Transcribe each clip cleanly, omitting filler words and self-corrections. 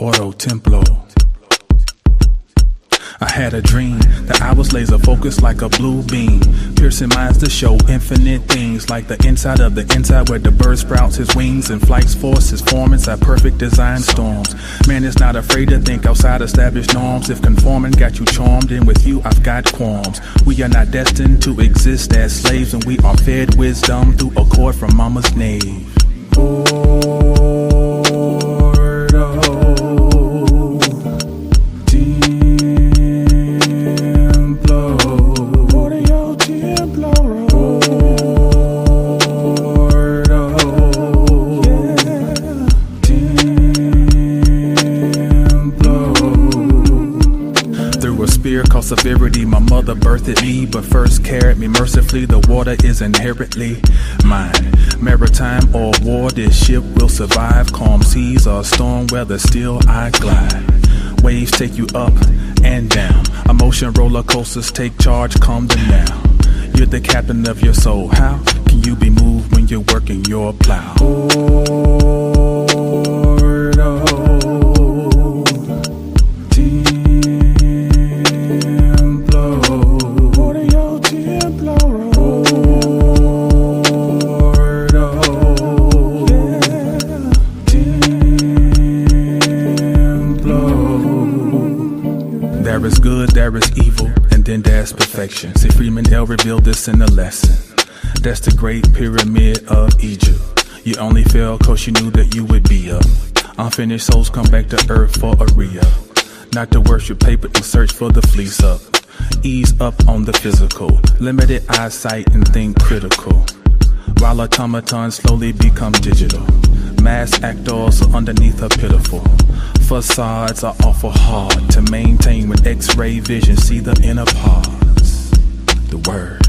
Oro Templo. I had a dream that I was laser focused like a blue beam, piercing minds to show infinite things, like the inside of the inside where the bird sprouts his wings and flights force his form inside perfect design storms. Man is not afraid to think outside established norms. If conforming got you charmed, and with you I've got qualms. We are not destined to exist as slaves, and we are fed wisdom through a cord from mama's nave. Severity, my mother birthed me, but first carried me mercifully. The water is inherently mine. Maritime or war, this ship will survive. Calm seas or storm weather, still I glide. Waves take you up and down. Emotion roller coasters take charge, calm them now. You're the captain of your soul. How can you be moved when you're working your plow? There is good, there is evil, and then there's perfection. See, Freeman L. revealed this in a lesson. That's the great pyramid of Egypt. You only fell cause you knew that you would be up. Unfinished souls come back to earth for a re-up. Not to worship paper and search for the fleece up. Ease up on the physical. Limited eyesight and think critical. While automatons slowly become digital. Mass actors are underneath are pitiful. Facades are awful hard to maintain with X-ray vision. See the inner parts. The word.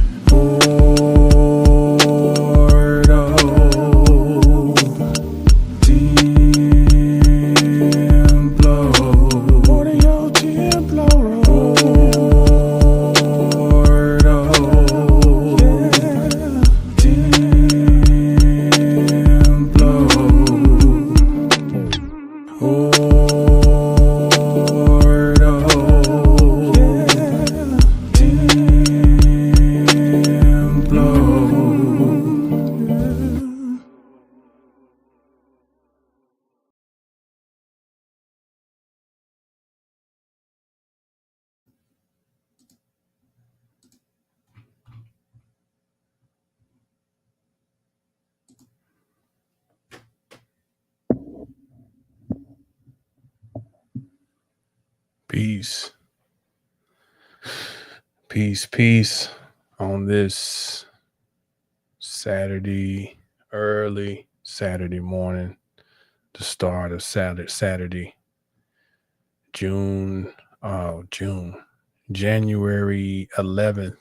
Peace. Peace on this Saturday, early Saturday morning, the start of Saturday, January 11th,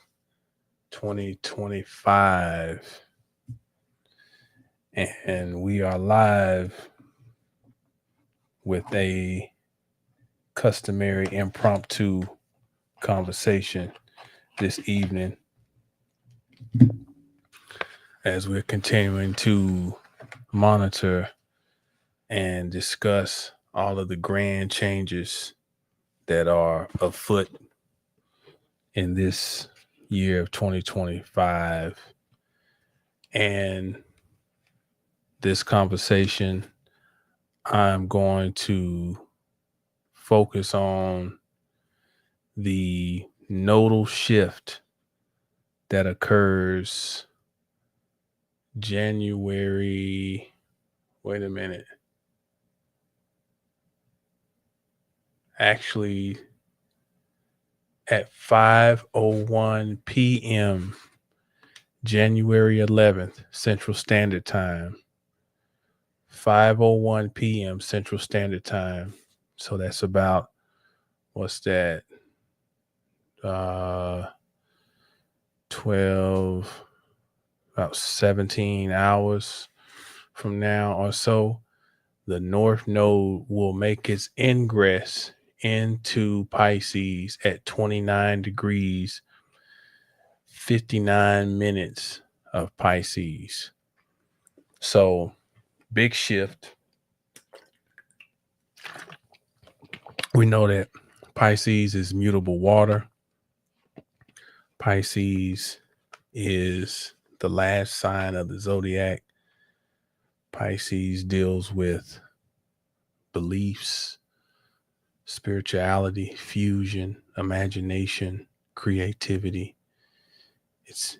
2025. And we are live with a customary impromptu conversation this evening as we're continuing to monitor and discuss all of the grand changes that are afoot in this year of 2025. And this conversation, I'm going to focus on the nodal shift that occurs January. Wait a minute. Actually, at 5:01 p.m., January 11th, Central Standard Time. 5:01 p.m. Central Standard Time. So that's about, what's that? 12, about 17 hours from now or so, the North Node will make its ingress into Pisces at 29 degrees, 59 minutes of Pisces. So big shift. We know that Pisces is mutable water. Pisces is the last sign of the zodiac. Pisces deals with beliefs, spirituality, fusion, imagination, creativity. It's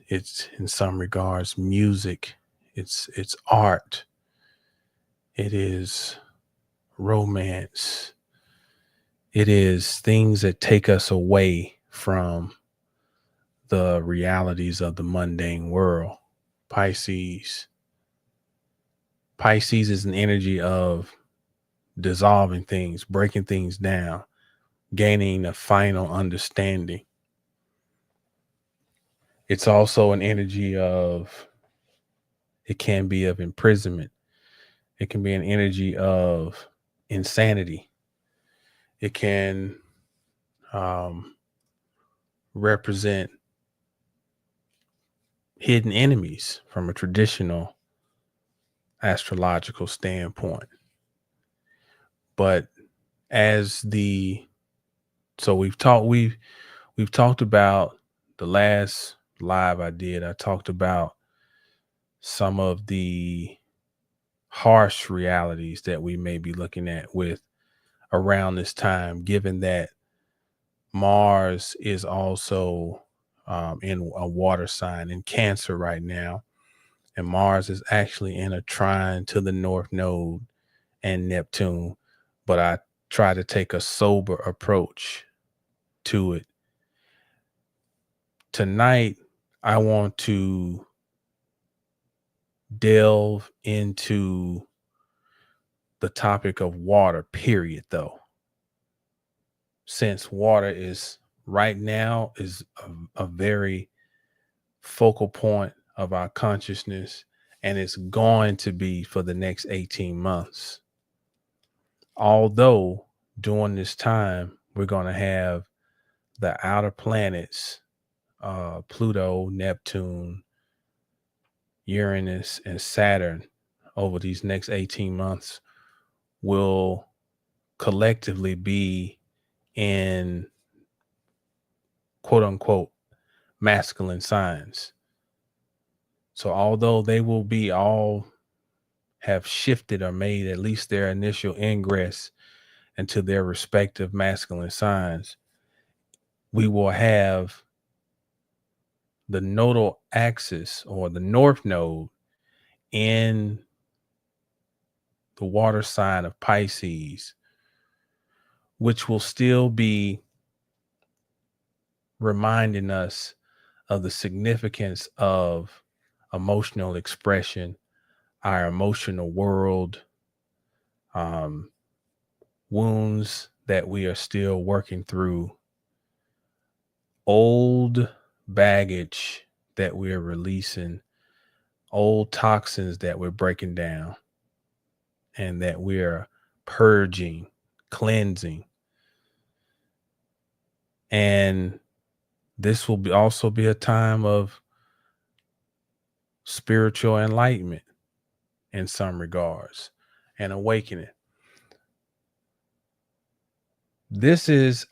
in some regards music. It's art. It is romance. It is things that take us away from the realities of the mundane world. Pisces. Pisces is an energy of dissolving things, breaking things down, gaining a final understanding. It's also an energy of, it can be of imprisonment. It can be an energy of insanity. It can represent hidden enemies from a traditional astrological standpoint. But as we've talked about the last live I did. I talked about some of the harsh realities that we may be looking at with around this time, given that Mars is also in a water sign in Cancer right now. And Mars is actually in a trine to the North Node and Neptune. But I try to take a sober approach to it. Tonight, I want to delve into the topic of water, period, though. Since water is right now is a very focal point of our consciousness, and it's going to be for the next 18 months. Although during this time, we're going to have the outer planets, Pluto, Neptune, Uranus, and Saturn over these next 18 months will collectively be in quote unquote masculine signs. So although they will be all have shifted or made at least their initial ingress into their respective masculine signs, we will have the nodal axis or the North Node in the water sign of Pisces, which will still be reminding us of the significance of emotional expression, our emotional world, wounds that we are still working through, old baggage that we're releasing, old toxins that we're breaking down, and that we're purging, cleansing. And this will also be a time of spiritual enlightenment in some regards and awakening. This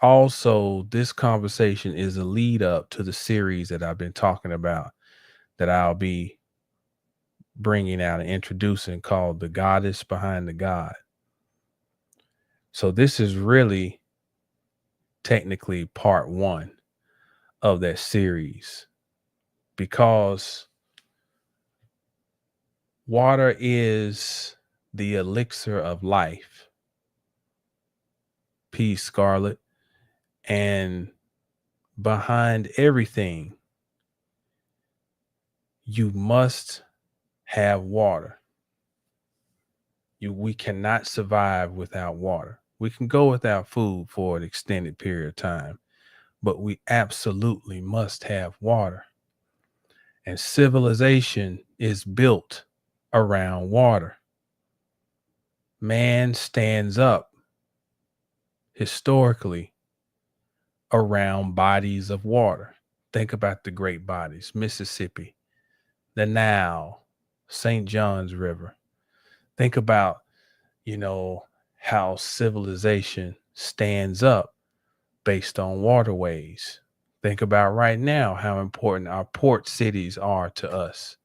conversation is a lead up to the series that I've been talking about, that I'll be bringing out and introducing, called The Goddess Behind the God. So this is really technically part one of that series, because water is the elixir of life. Peace, Scarlet. And behind everything, you must have water. We cannot survive without water. We can go without food for an extended period of time, but we absolutely must have water. And civilization is built around water. Man stands up historically around bodies of water. Think about the great bodies: Mississippi, the Nile, St. John's River. Think about, how civilization stands up based on waterways. Think about right now how important our port cities are to us.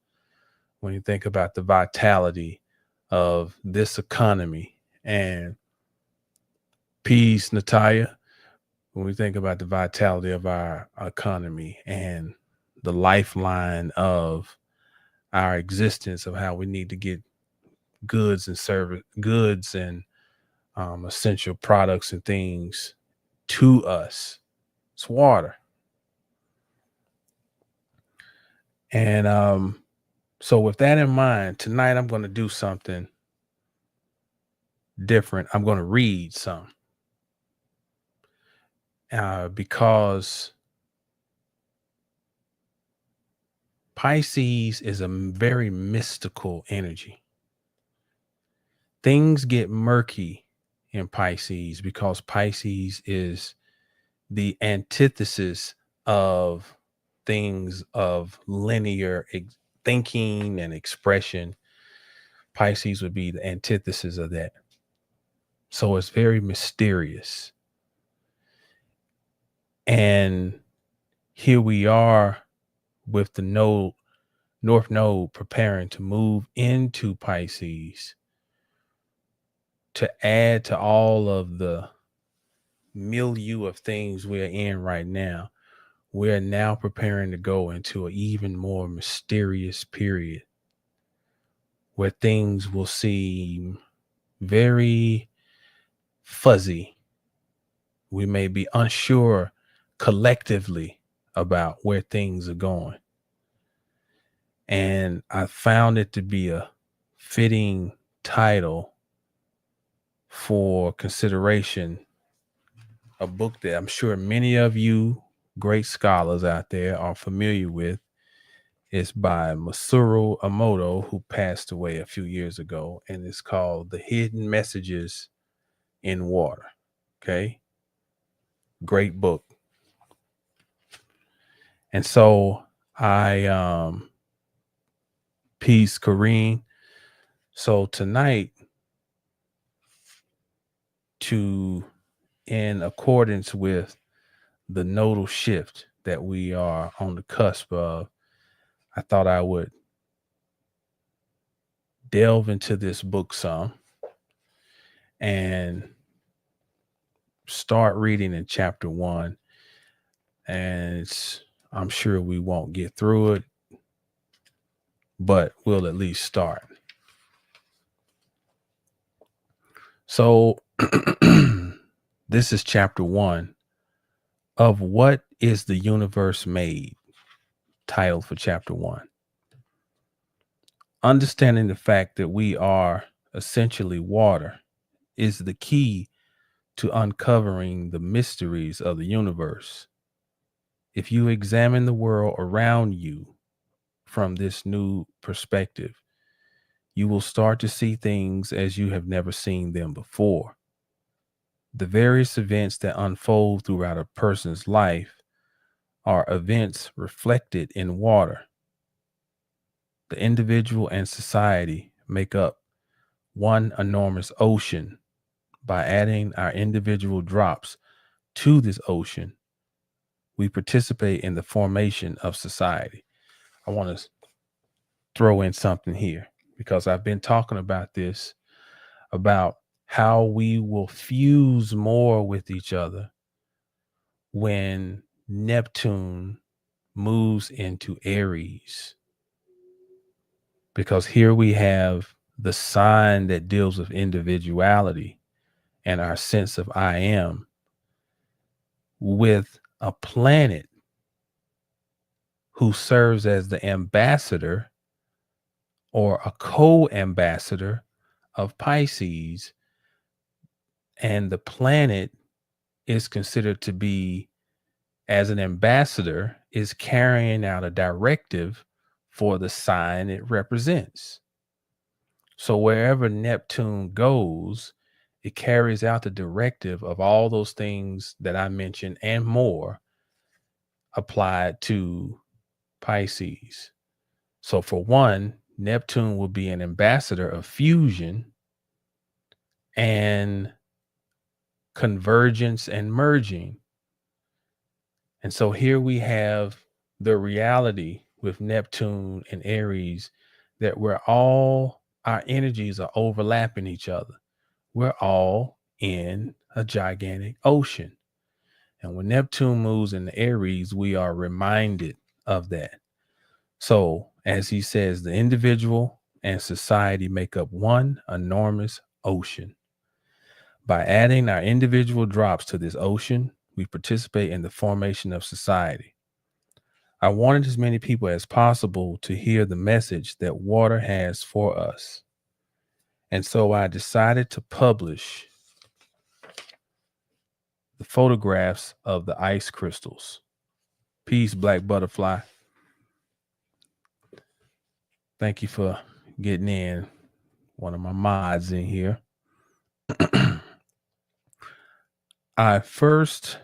When you think about the vitality of this economy, and peace, Natalia, when we think about the vitality of our economy and the lifeline of our existence, of how we need to get goods and essential products and things to us, it's water. And so with that in mind, tonight I'm going to do something different. I'm going to read some because Pisces is a very mystical energy. Things get murky in Pisces because Pisces is the antithesis of things of linear thinking and expression. Pisces would be the antithesis of that. So it's very mysterious. And here we are with the North Node preparing to move into Pisces to add to all of the milieu of things we're in right now. We're now preparing to go into an even more mysterious period where things will seem very fuzzy. We may be unsure collectively about where things are going. And I found it to be a fitting title for consideration, a book that I'm sure many of you great scholars out there are familiar with. It's by Masaru Emoto, who passed away a few years ago, and it's called The Hidden Messages in Water. Okay. Great book. And so peace, Kareem. So tonight, in accordance with the nodal shift that we are on the cusp of, I thought I would delve into this book some and start reading in chapter 1. And I'm sure we won't get through it, but we'll at least start. So this is chapter 1 of What is the Universe Made? Title for chapter 1. Understanding the fact that we are essentially water is the key to uncovering the mysteries of the universe. If you examine the world around you from this new perspective, you will start to see things as you have never seen them before. The various events that unfold throughout a person's life are events reflected in water. The individual and society make up one enormous ocean. By adding our individual drops to this ocean, we participate in the formation of society. I want to throw in something here because I've been talking about this, about how we will fuse more with each other when Neptune moves into Aries. Because here we have the sign that deals with individuality and our sense of I am, with a planet who serves as the ambassador or a co-ambassador of Pisces. And the planet is considered to be, as an ambassador, is carrying out a directive for the sign it represents. So wherever Neptune goes, it carries out the directive of all those things that I mentioned and more applied to Pisces. So for one, Neptune will be an ambassador of fusion and convergence and merging. And so here we have the reality with Neptune and Aries that our energies are overlapping each other. We're all in a gigantic ocean. And when Neptune moves into Aries, we are reminded of that. So, as he says, the individual and society make up one enormous ocean. By adding our individual drops to this ocean, we participate in the formation of society. I wanted as many people as possible to hear the message that water has for us. And so I decided to publish the photographs of the ice crystals. Peace, Black Butterfly. Thank you for getting in. One of my mods in here. I first,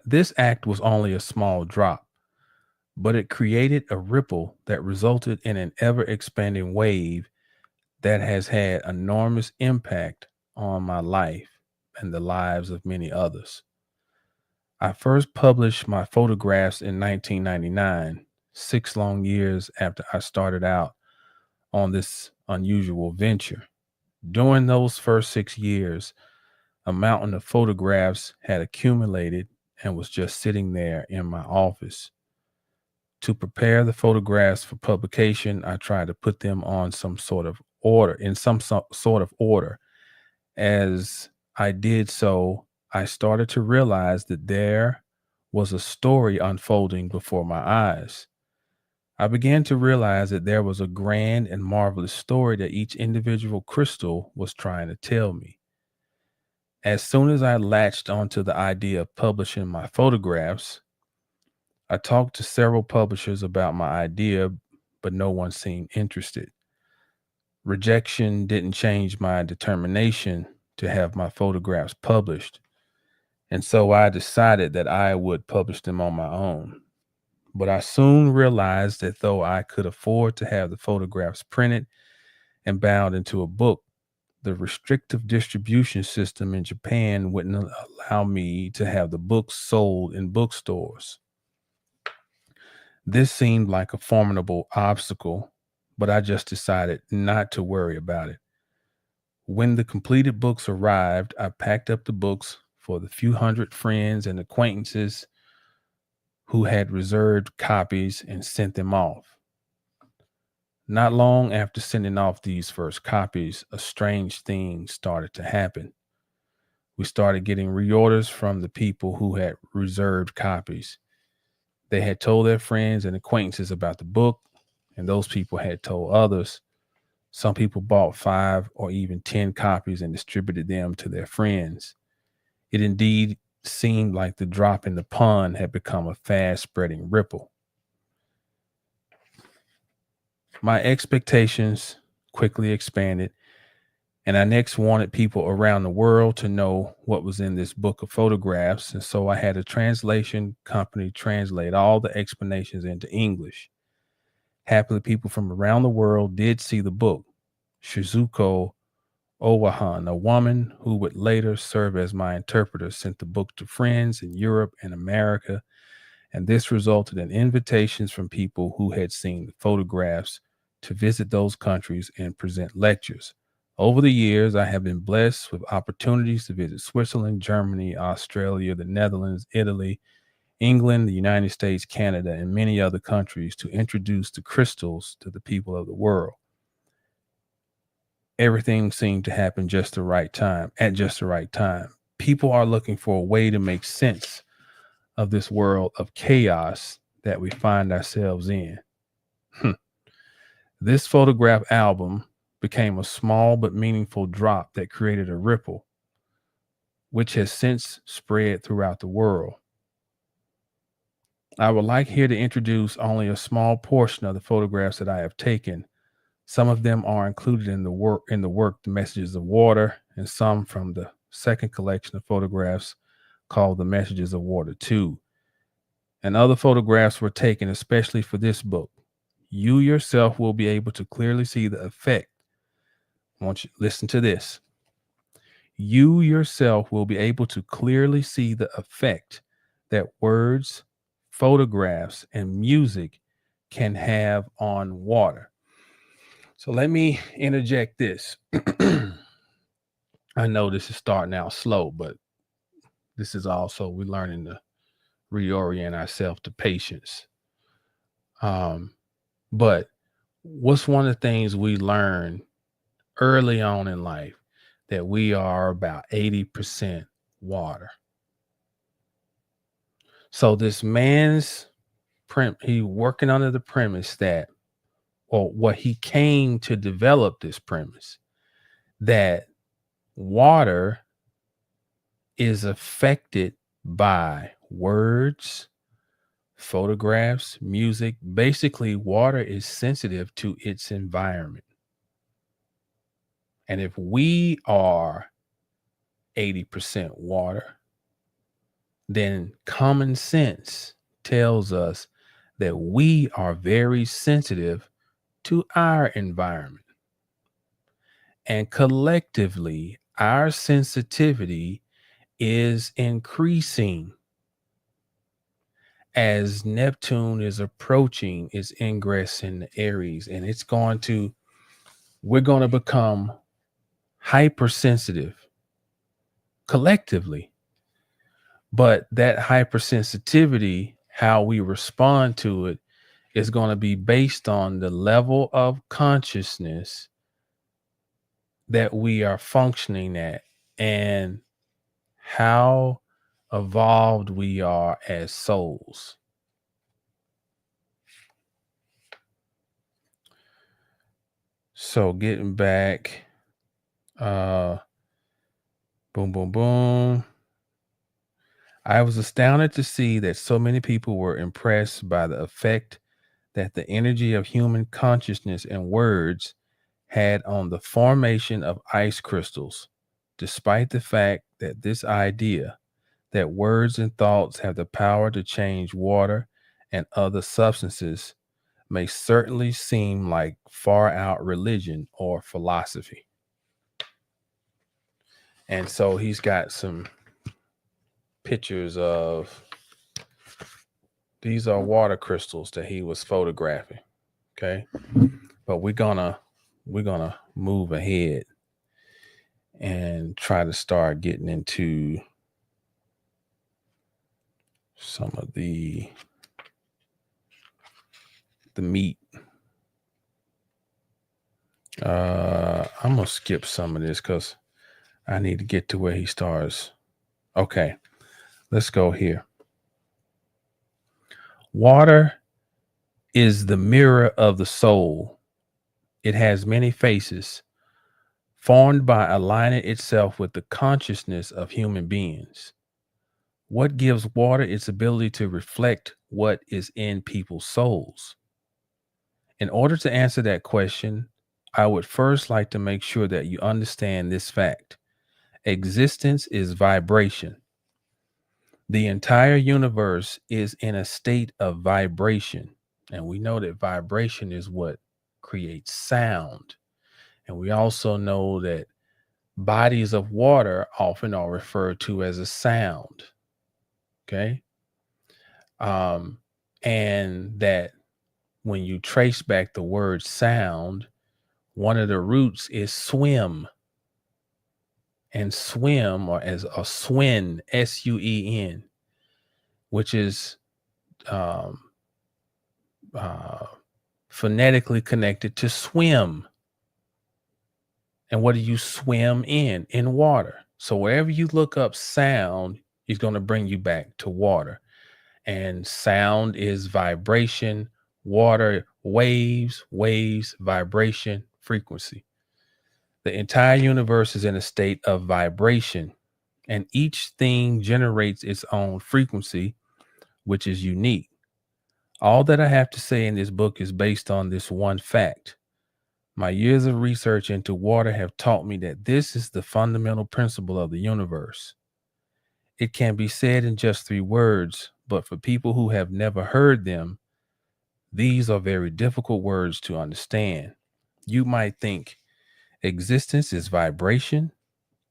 this act was only a small drop, but it created a ripple that resulted in an ever expanding wave that has had enormous impact on my life and the lives of many others. I first published my photographs in 1999, 6 long years after I started out on this unusual venture. During those first 6 years, a mountain of photographs had accumulated and was just sitting there in my office. To prepare the photographs for publication, I tried to put them on some sort of order, As I did so, I started to realize that there was a story unfolding before my eyes. I began to realize that there was a grand and marvelous story that each individual crystal was trying to tell me. As soon as I latched onto the idea of publishing my photographs, I talked to several publishers about my idea, but no one seemed interested. Rejection didn't change my determination to have my photographs published, and so I decided that I would publish them on my own. But I soon realized that though I could afford to have the photographs printed and bound into a book, the restrictive distribution system in Japan wouldn't allow me to have the books sold in bookstores. This seemed like a formidable obstacle, but I just decided not to worry about it. When the completed books arrived, I packed up the books for the few hundred friends and acquaintances who had reserved copies and sent them off. Not long after sending off these first copies, a strange thing started to happen. We started getting reorders from the people who had reserved copies. They had told their friends and acquaintances about the book, and those people had told others. Some people bought 5 or even 10 copies and distributed them to their friends. It indeed seemed like the drop in the pond had become a fast-spreading ripple. My expectations quickly expanded, and I next wanted people around the world to know what was in this book of photographs, and so I had a translation company translate all the explanations into English. Happily, people from around the world did see the book. Shizuko Owahan, a woman who would later serve as my interpreter, sent the book to friends in Europe and America, and this resulted in invitations from people who had seen the photographs to visit those countries and present lectures. Over the years, I have been blessed with opportunities to visit Switzerland, Germany, Australia, the Netherlands, Italy, England, the United States, Canada, and many other countries to introduce the crystals to the people of the world. Everything seemed to happen at just the right time. People are looking for a way to make sense of this world of chaos that we find ourselves in. This photograph album became a small but meaningful drop that created a ripple, which has since spread throughout the world. I would like here to introduce only a small portion of the photographs that I have taken. Some of them are included in the work, The Messages of Water, and some from the second collection of photographs called The Messages of Water 2. And other photographs were taken especially for this book. You yourself will be able to clearly see the effect. I want you to listen to this. you yourself will be able to clearly see the effect that words, photographs, and music can have on water. So let me interject this. I know this is starting out slow, but this is also we're learning to reorient ourselves to patience. Um, but what's one of the things we learn early on in life that we are about 80% water. So this man's he working under the premise that, or what he came to develop this premise, that water is affected by words, photographs, music. Basically, water is sensitive to its environment. And if we are 80% water, then common sense tells us that we are very sensitive to our environment. And collectively, our sensitivity is increasing as Neptune is approaching its ingress in the Aries. And we're going to become hypersensitive collectively. But that hypersensitivity, how we respond to it, is going to be based on the level of consciousness that we are functioning at and how evolved we are as souls. So getting back, boom, boom, boom. I was astounded to see that so many people were impressed by the effect that the energy of human consciousness and words had on the formation of ice crystals, despite the fact that this idea that words and thoughts have the power to change water and other substances may certainly seem like far out religion or philosophy. And so he's got some pictures of, these are water crystals that he was photographing. Okay. But we're gonna move ahead and try to start getting into some of the meat. I'm gonna skip some of this because I need to get to where he starts. Okay, let's go here. Water is the mirror of the soul. It has many faces, formed by aligning itself with the consciousness of human beings. What gives water its ability to reflect what is in people's souls? In order to answer that question, I would first like to make sure that you understand this fact. Existence is vibration. The entire universe is in a state of vibration. And we know that vibration is what creates sound. And we also know that bodies of water often are referred to as a sound. Okay. And that when you trace back the word sound, one of the roots is swim. And swim, or as a swin, S-U-E-N, which is phonetically connected to swim. And what do you swim in? In water. So wherever you look up sound, is going to bring you back to water. And sound is vibration, water, waves, vibration, frequency. The entire universe is in a state of vibration, and each thing generates its own frequency, which is unique. All that I have to say in this book is based on this one fact. My years of research into water have taught me that this is the fundamental principle of the universe. It can be said in just 3 words, but for people who have never heard them, these are very difficult words to understand. You might think existence is vibration,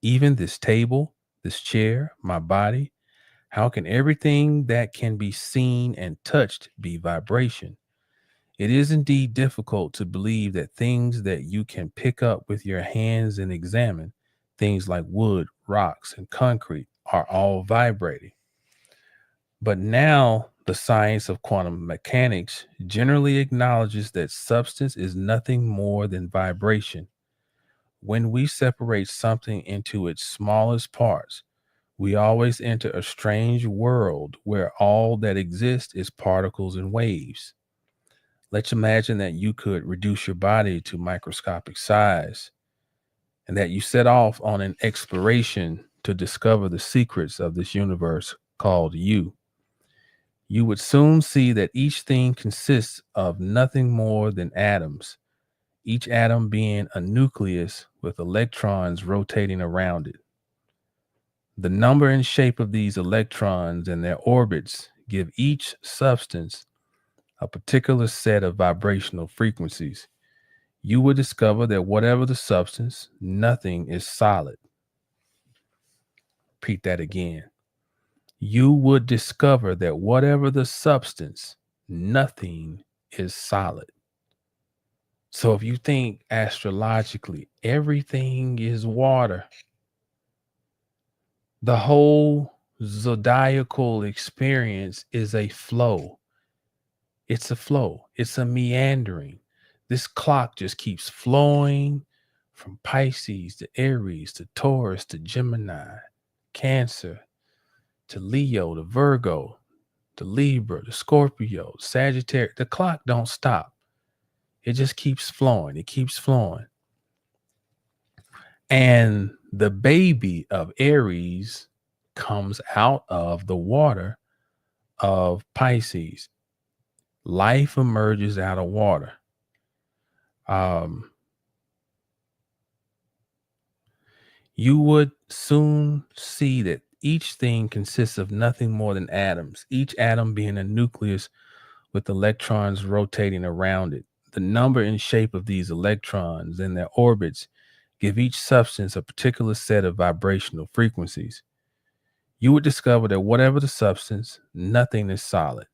Even this table, this chair, my body, how can everything that can be seen and touched be vibration? It is indeed difficult to believe that things that you can pick up with your hands and examine, things like wood, rocks, and concrete, are all vibrating. But now the science of quantum mechanics generally acknowledges that substance is nothing more than vibration. When we separate something into its smallest parts, we always enter a strange world where all that exists is particles and waves. Let's imagine that you could reduce your body to microscopic size and that you set off on an exploration to discover the secrets of this universe called you. You would soon see that each thing consists of nothing more than atoms, each atom being a nucleus with electrons rotating around it. The number and shape of these electrons and their orbits give each substance a particular set of vibrational frequencies. You will discover that whatever the substance, nothing is solid. Repeat that again. You would discover that whatever the substance, nothing is solid. So if you think astrologically, everything is water. The whole zodiacal experience is a flow. It's a flow. It's a meandering. This clock just keeps flowing from Pisces to Aries to Taurus to Gemini, Cancer to Leo to Virgo to Libra to Scorpio, Sagittarius. The clock don't stop. It just keeps flowing. It keeps flowing. And the baby of Aries comes out of the water of Pisces. Life emerges out of water. You would soon see that each thing consists of nothing more than atoms, each atom being a nucleus with electrons rotating around it. The number and shape of these electrons and their orbits give each substance a particular set of vibrational frequencies. You would discover that whatever the substance, nothing is solid.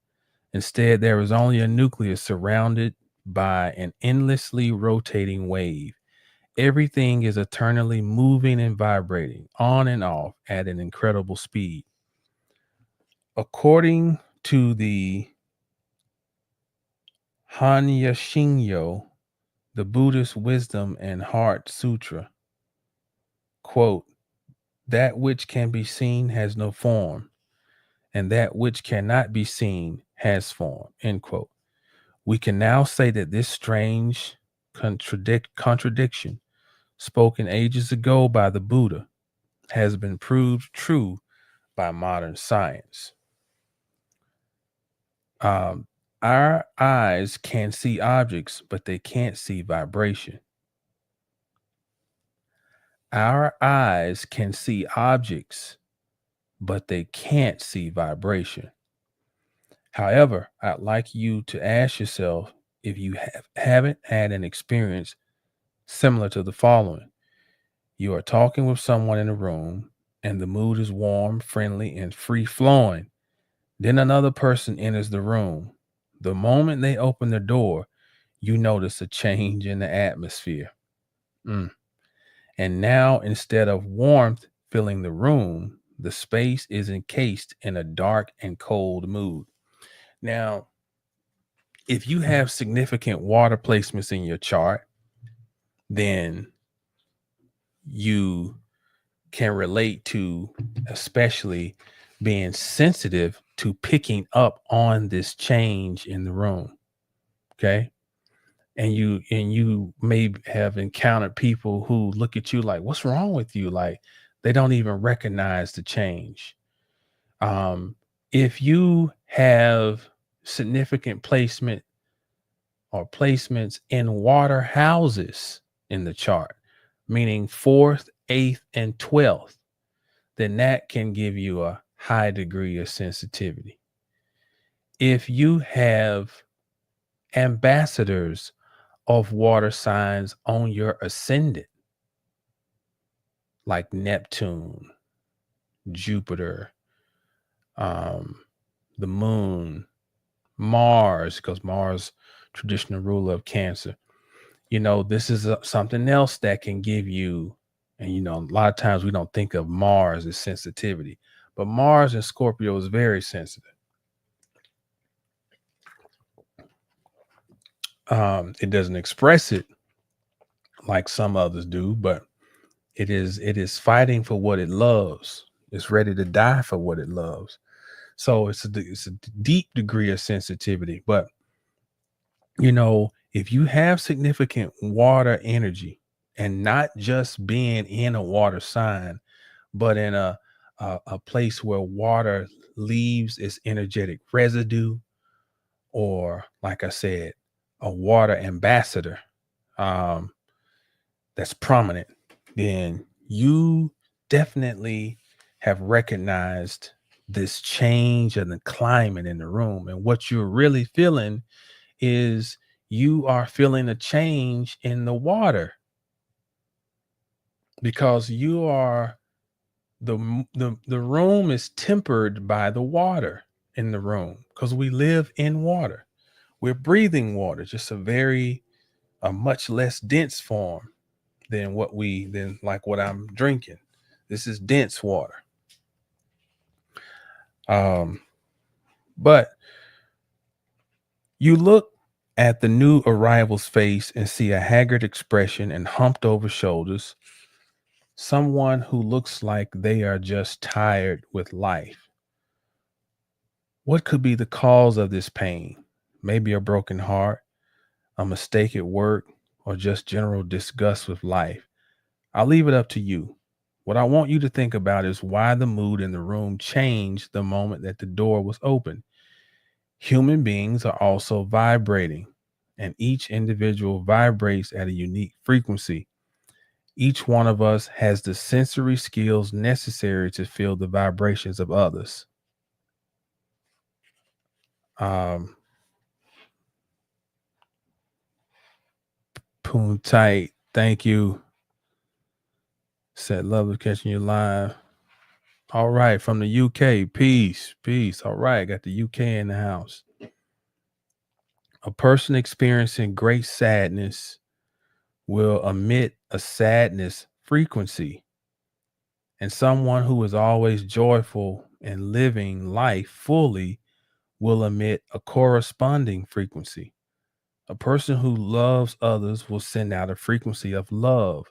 Instead, there is only a nucleus surrounded by an endlessly rotating wave. Everything is eternally moving and vibrating on and off at an incredible speed. According to the Hanyashinyo, the Buddhist Wisdom and Heart Sutra, quote, that which can be seen has no form, and that which cannot be seen has form, end quote. We can now say that this strange contradiction spoken ages ago by the Buddha has been proved true by modern science. Our eyes can see objects, but they can't see vibration. Our eyes can see objects, but they can't see vibration. However, I'd like you to ask yourself if you haven't had an experience similar to the following. You are talking with someone in a room, and the mood is warm, friendly, and free flowing. Then another person enters the room. The moment they open the door, you notice a change in the atmosphere. And now, instead of warmth filling the room, the space is encased in a dark and cold mood. Now, if you have significant water placements in your chart, then you can relate to especially being sensitive to picking up on this change in the room. Okay. And you may have encountered people who look at you like, what's wrong with you? Like they don't even recognize the change. If you have significant placement or placements in water houses in the chart, meaning 4th, 8th, and 12th, then that can give you a high degree of sensitivity. If you have ambassadors of water signs on your ascendant, like Neptune, Jupiter, um, the moon, Mars, because Mars, traditional ruler of Cancer. This is something else that can give you, and a lot of times we don't think of Mars as sensitivity, but Mars in Scorpio is very sensitive. It doesn't express it like some others do, but it is fighting for what it loves. It's ready to die for what it loves. So it's a deep degree of sensitivity. But if you have significant water energy, and not just being in a water sign, but in a place where water leaves its energetic residue, or like I said, a water ambassador, um, that's prominent, then you definitely have recognized this change in the climate in the room. And what you're really feeling is you are feeling a change in the water, because you are the room is tempered by the water in the room, because we live in water. We're breathing water, just a much less dense form than like what I'm drinking. This is dense water. Um, but you look at the new arrival's face and see a haggard expression and humped over shoulders, someone who looks like they are just tired with life. What could be the cause of this pain? Maybe a broken heart, a mistake at work, or just general disgust with life. I'll leave it up to you. What I want you to think about is why the mood in the room changed the moment that the door was open. Human beings are also vibrating, and each individual vibrates at a unique frequency. Each one of us has the sensory skills necessary to feel the vibrations of others. Um, Poon tight. Thank you. Said love of catching you live. All right, from the UK. Peace. Peace. All right, got the UK in the house. A person experiencing great sadness will emit a sadness frequency, and someone who is always joyful and living life fully will emit a corresponding frequency. A person who loves others will send out a frequency of love,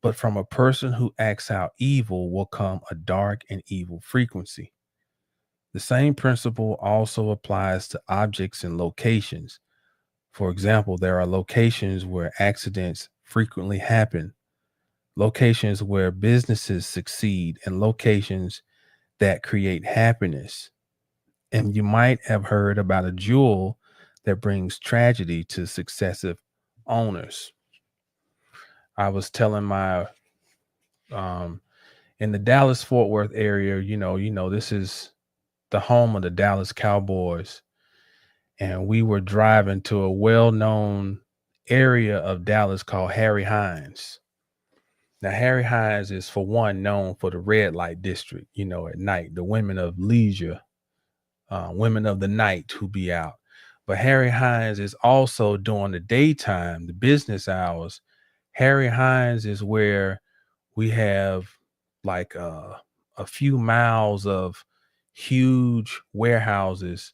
but from a person who acts out evil will come a dark and evil frequency. The same principle also applies to objects and locations. For example, there are locations where accidents frequently happen, locations where businesses succeed, and locations that create happiness. And you might have heard about a jewel that brings tragedy to successive owners. I was telling my um in the Dallas Fort Worth area, this is the home of the Dallas Cowboys, and we were driving to a well-known area of Dallas called Harry Hines. Now, Harry Hines is, for one, known for the red light district, at night, the women of leisure, women of the night who be out. But Harry Hines is also during the daytime, the business hours. Harry Hines is where we have like a few miles of huge warehouses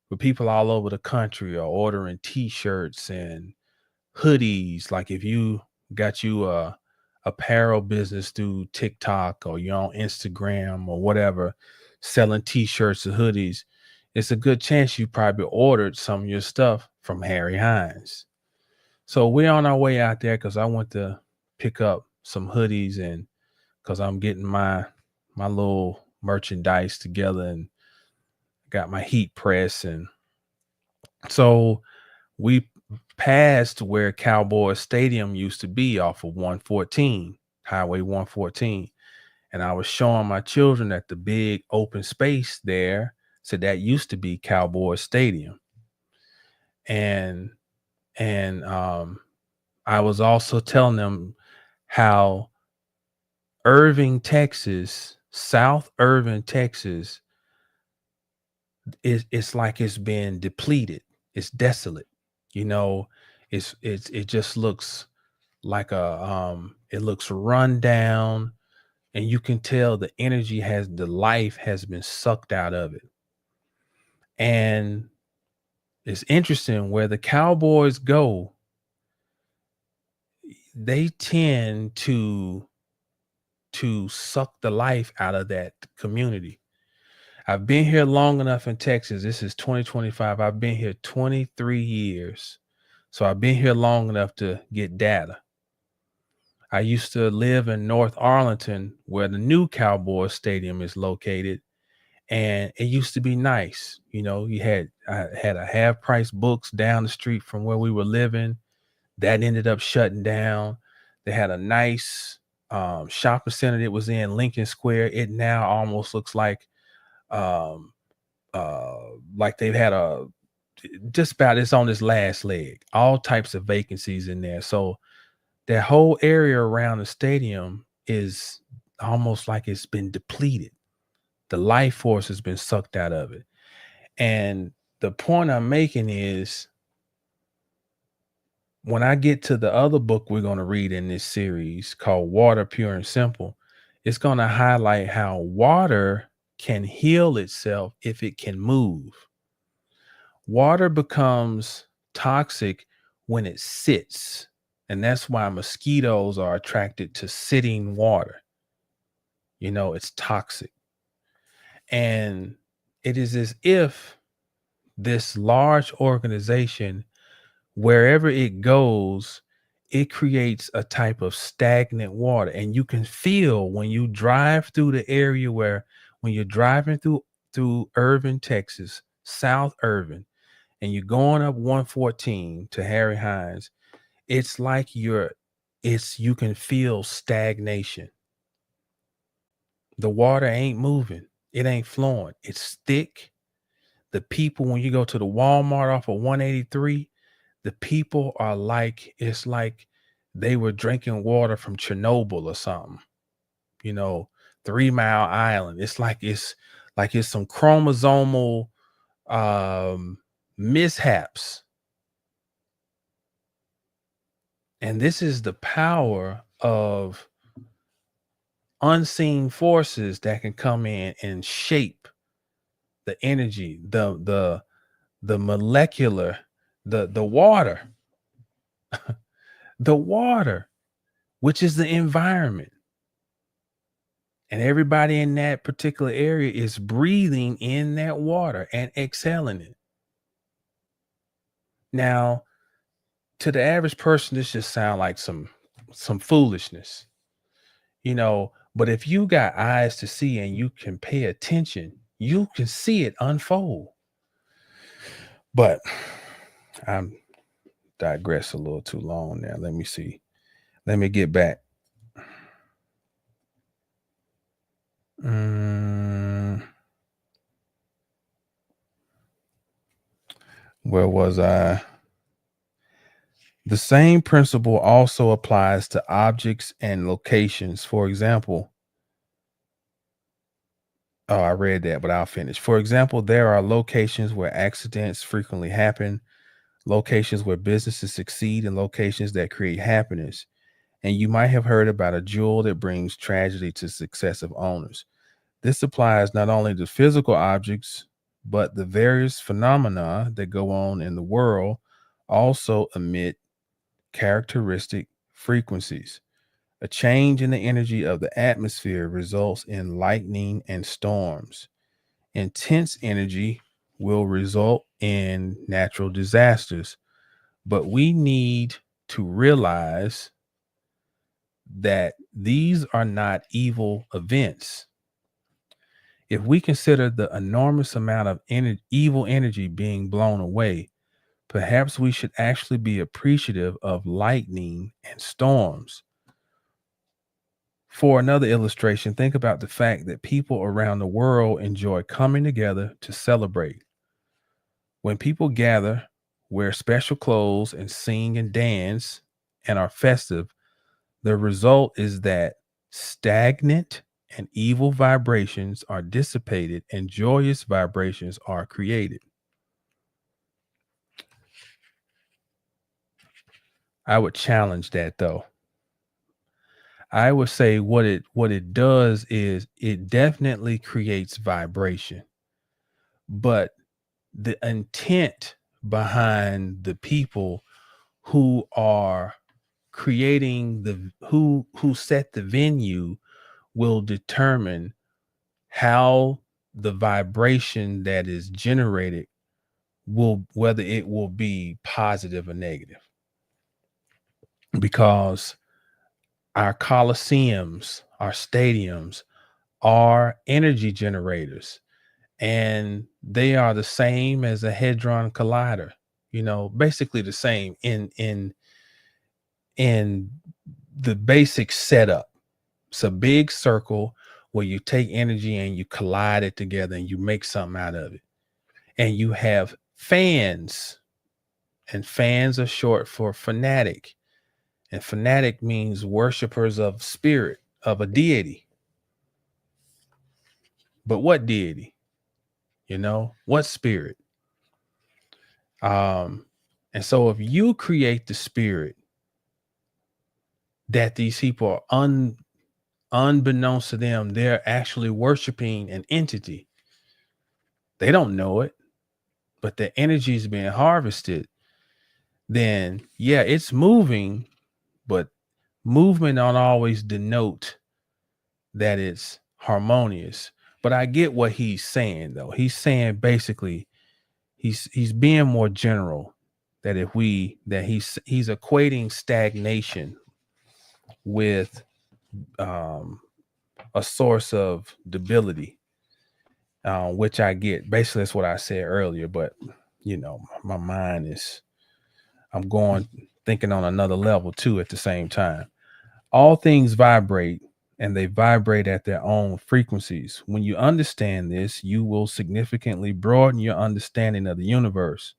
where people all over the country are ordering t-shirts and hoodies. Like if you got you a apparel business through TikTok, or you're on Instagram or whatever, selling t-shirts or hoodies, it's a good chance you probably ordered some of your stuff from Harry Hines. So we're on our way out there because I want to pick up some hoodies, and because I'm getting my little merchandise together and got my heat press. And so we passed where Cowboy Stadium used to be off of 114, Highway 114. And I was showing my children that the big open space there, so that used to be Cowboy Stadium. And I was also telling them how Irving, Texas, South Irving, Texas, it's like it's been depleted. It's desolate. You know, it just looks like it looks run down, and you can tell the life has been sucked out of it. And it's interesting where the Cowboys go, they tend to suck the life out of that community. I've been here long enough in Texas. This is 2025. I've been here 23 years. So I've been here long enough to get data. I used to live in North Arlington where the new Cowboys Stadium is located. And it used to be nice. You know, I had a half price books down the street from where we were living. That ended up shutting down. They had a nice shopping center that was in Lincoln Square. It now almost looks um, like they've had just about it's on its last leg. All types of vacancies in there. So that whole area around the stadium is almost like it's been depleted. The life force has been sucked out of it. And the point I'm making is when I get to the other book we're going to read in this series called Water Pure and Simple, it's going to highlight how water can heal itself if it can move. Water becomes toxic when it sits. And that's why mosquitoes are attracted to sitting water. You know, it's toxic. And it is as if this large organization, wherever it goes, it creates a type of stagnant water. And you can feel when you drive through the area when you're driving through Irving, Texas, South Irving, and you're going up 114 to Harry Hines, it's like you can feel stagnation. The water ain't moving. It ain't flowing. It's thick. The people, when you go to the Walmart off of 183, the people are it's like they were drinking water from Chernobyl or something, 3 Mile Island. It's like it's some chromosomal mishaps. And this is the power of unseen forces that can come in and shape the energy, the molecular, the water, the water, which is the environment. And everybody in that particular area is breathing in that water and exhaling it. Now, to the average person, this just sounds like some foolishness, but if you got eyes to see and you can pay attention, you can see it unfold. But I'm digress a little too long now. Let me see. Let me get back. Where was I? The same principle also applies to objects and locations. For example, I read that, but I'll finish. For example, there are locations where accidents frequently happen, locations where businesses succeed, and locations that create happiness. And you might have heard about a jewel that brings tragedy to successive owners. This applies not only to physical objects, but the various phenomena that go on in the world also emit characteristic frequencies. A change in the energy of the atmosphere results in lightning and storms. Intense energy will result in natural disasters, but we need to realize that these are not evil events. If we consider the enormous amount of evil energy being blown away, perhaps we should actually be appreciative of lightning and storms. For another illustration, think about the fact that people around the world enjoy coming together to celebrate. When people gather, wear special clothes, and sing and dance and are festive, the result is that Stagnant and evil vibrations are dissipated and joyous vibrations are created. I would challenge that though. I would say what it does is it definitely creates vibration, but the intent behind the people who are creating who set the venue will determine how the vibration that is generated will whether it will be positive or negative, because our coliseums, our stadiums are energy generators, and they are the same as a hadron collider, basically the same in the basic setup. It's a big circle where you take energy and you collide it together and you make something out of it. And you have fans, and fans are short for fanatic. And fanatic means worshipers of spirit, of a deity. But what deity? What spirit? And so if you create the spirit that these people are unbeknownst to them, they're actually worshiping an entity. They don't know it, but the energy is being harvested. Then yeah, it's moving, but movement don't always denote that it's harmonious. But I get what he's saying though. He's saying basically he's being more general, that he's equating stagnation with a source of debility, which I get. Basically, that's what I said earlier. But my mind is, I'm going thinking on another level too at the same time. All things vibrate, and they vibrate at their own frequencies. When you understand this, you will significantly broaden your understanding of the universe.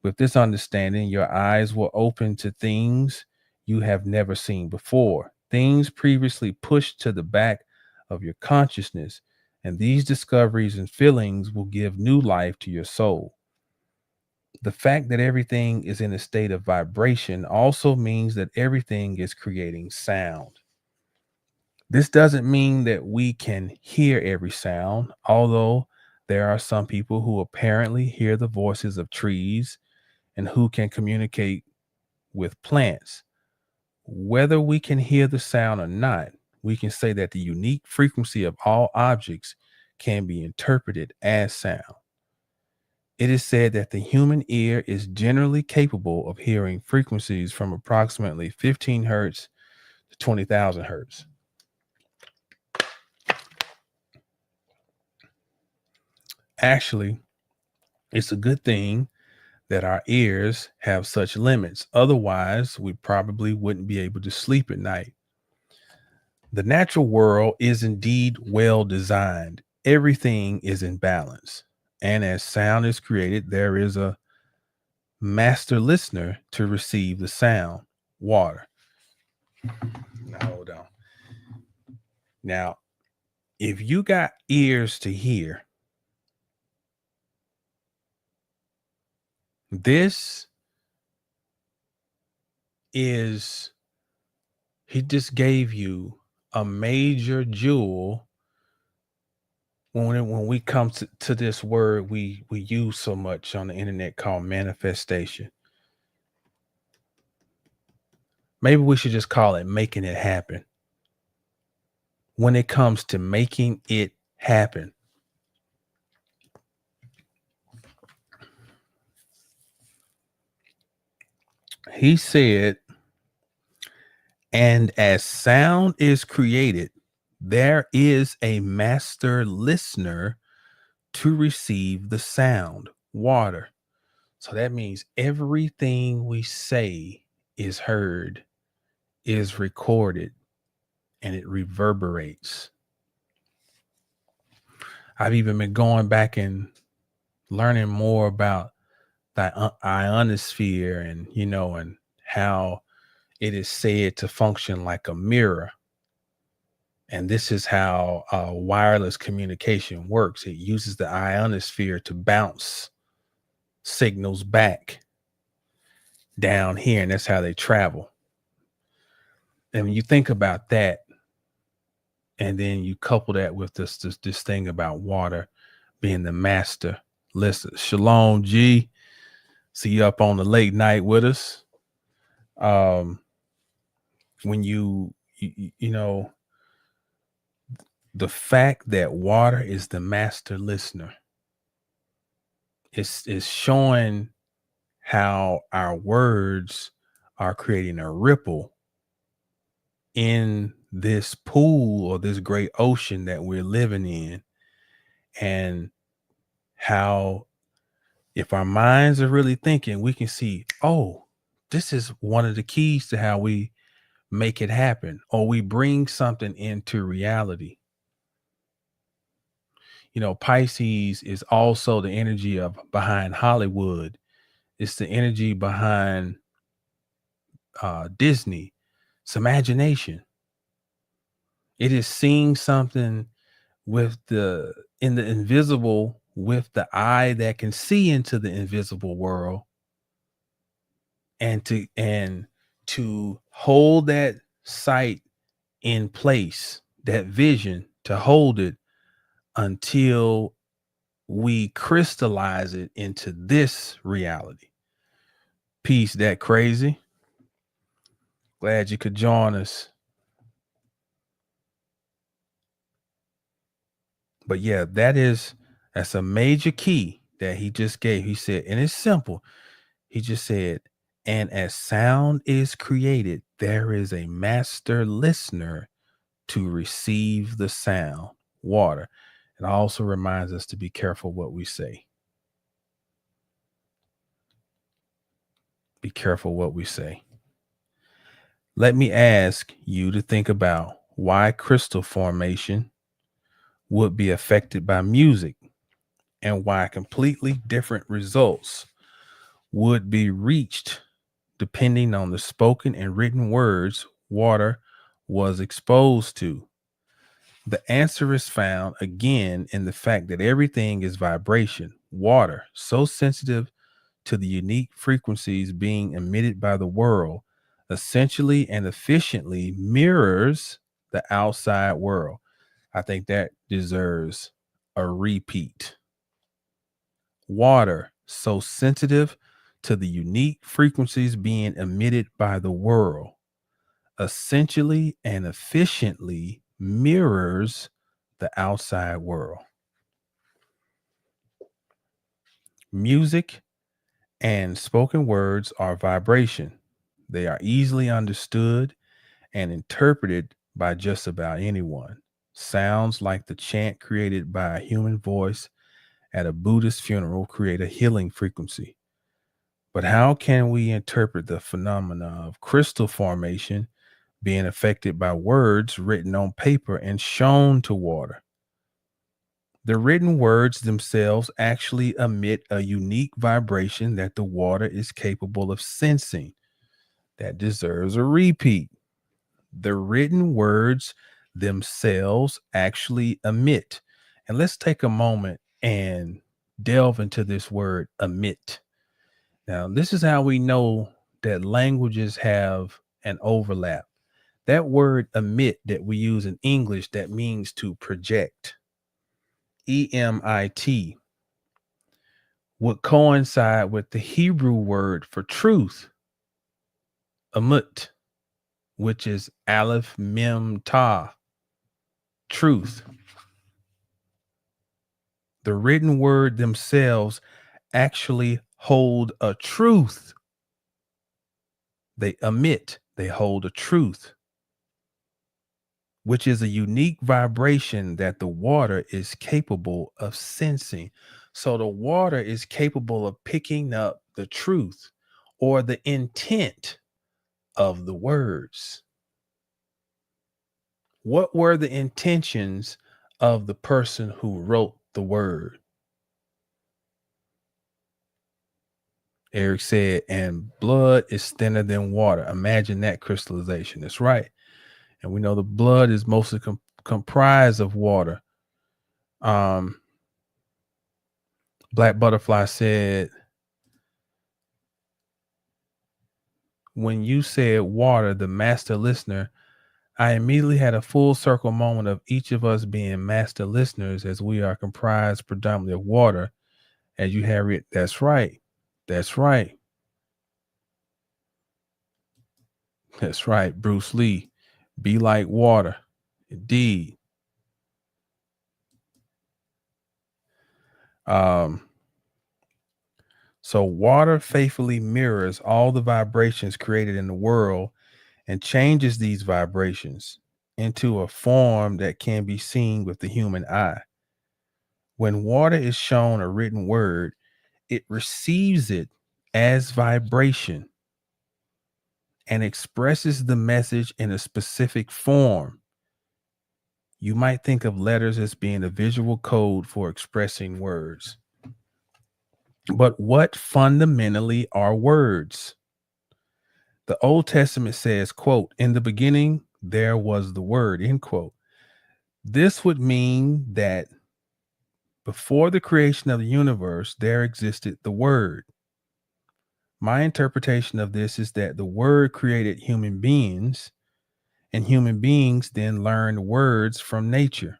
With this understanding, your eyes will open to things you have never seen before, things previously pushed to the back of your consciousness, and these discoveries and feelings will give new life to your soul. The fact that everything is in a state of vibration also means that everything is creating sound. This doesn't mean that we can hear every sound, although there are some people who apparently hear the voices of trees and who can communicate with plants. Whether we can hear the sound or not, we can say that the unique frequency of all objects can be interpreted as sound. It is said that the human ear is generally capable of hearing frequencies from approximately 15 hertz to 20,000 hertz. Actually, it's a good thing that our ears have such limits. Otherwise, we probably wouldn't be able to sleep at night. The natural world is indeed well designed. Everything is in balance. And as sound is created, there is a master listener to receive the sound, water. Now, hold on. Now, if you got ears to hear, this is, he just gave you a major jewel. When we come to this word we use so much on the internet called manifestation. Maybe we should just call it making it happen. When it comes to making it happen, he said, and as sound is created, there is a master listener to receive the sound, water. So that means everything we say is heard, is recorded, and it reverberates. I've even been going back and learning more about the ionosphere and how it is said to function like a mirror. And this is how wireless communication works. It uses the ionosphere to bounce signals back down here, and that's how they travel. And when you think about that, and then you couple that with this thing about water being the master. Listen, Shalom G. See you up on the late night with us. When you know, the fact that water is the master listener is showing how our words are creating a ripple in this pool or this great ocean that we're living in, and how if our minds are really thinking, we can see, oh, this is one of the keys to how we make it happen, or we bring something into reality. You know, Pisces is also the energy of behind Hollywood. It's the energy behind Disney. It's imagination. It is seeing something with the in the invisible with the eye that can see into the invisible world, and to hold that sight in place, that vision, to hold it until we crystallize it into this reality. Peace, that crazy. Glad you could join us. But yeah, that's a major key that he just gave. He said, and it's simple. He just said, and as sound is created, there is a master listener to receive the sound, water. It also reminds us to be careful what we say. Be careful what we say. Let me ask you to think about why crystal formation would be affected by music, and why completely different results would be reached depending on the spoken and written words water was exposed to. The answer is found again in the fact that everything is vibration. Water, so sensitive to the unique frequencies being emitted by the world, essentially and efficiently mirrors the outside world. I think that deserves a repeat. Water, so sensitive to the unique frequencies being emitted by the world, essentially and efficiently mirrors the outside world. Music and spoken words are vibration. They are easily understood and interpreted by just about anyone. Sounds like the chant created by a human voice at a Buddhist funeral create a healing frequency. But how can we interpret the phenomena of crystal formation being affected by words written on paper and shown to water? The written words themselves actually emit a unique vibration that the water is capable of sensing. That deserves a repeat. The written words themselves actually emit. And let's take a moment and delve into this word emit. Now, this is how we know that languages have an overlap. That word emit that we use in English that means to project, EMIT, would coincide with the Hebrew word for truth, emut, which is aleph mem ta, truth. The written word themselves actually hold a truth. They emit, they hold a truth, which is a unique vibration that the water is capable of sensing. So the water is capable of picking up the truth or the intent of the words. What were the intentions of the person who wrote the word? Eric said, and blood is thinner than water. Imagine that crystallization. That's right. And we know the blood is mostly comprised of water. Um, Black Butterfly said, when you said water, the master listener, I immediately had a full circle moment of each of us being master listeners as we are comprised predominantly of water. As you have it, that's right. That's right. That's right. Bruce Lee, be like water. Indeed. Um, so water faithfully mirrors all the vibrations created in the world and changes these vibrations into a form that can be seen with the human eye. When water is shown a written word, it receives it as vibration and expresses the message in a specific form. You might think of letters as being a visual code for expressing words. But what fundamentally are words? The Old Testament says, quote, in the beginning, there was the word, end quote. This would mean that before the creation of the universe, there existed the word. My interpretation of this is that the word created human beings, and human beings then learned words from nature.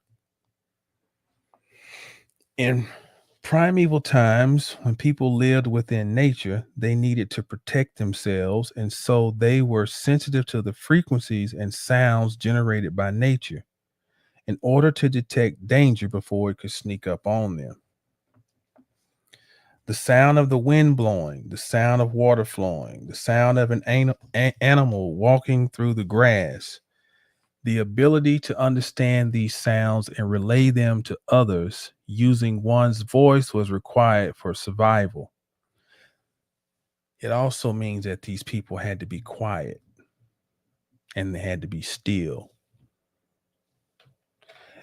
In primeval times, when people lived within nature, they needed to protect themselves, and so they were sensitive to the frequencies and sounds generated by nature in order to detect danger before it could sneak up on them. The sound of the wind blowing, the sound of water flowing, the sound of an animal walking through the grass. The ability to understand these sounds and relay them to others using one's voice was required for survival. It also means that these people had to be quiet and they had to be still.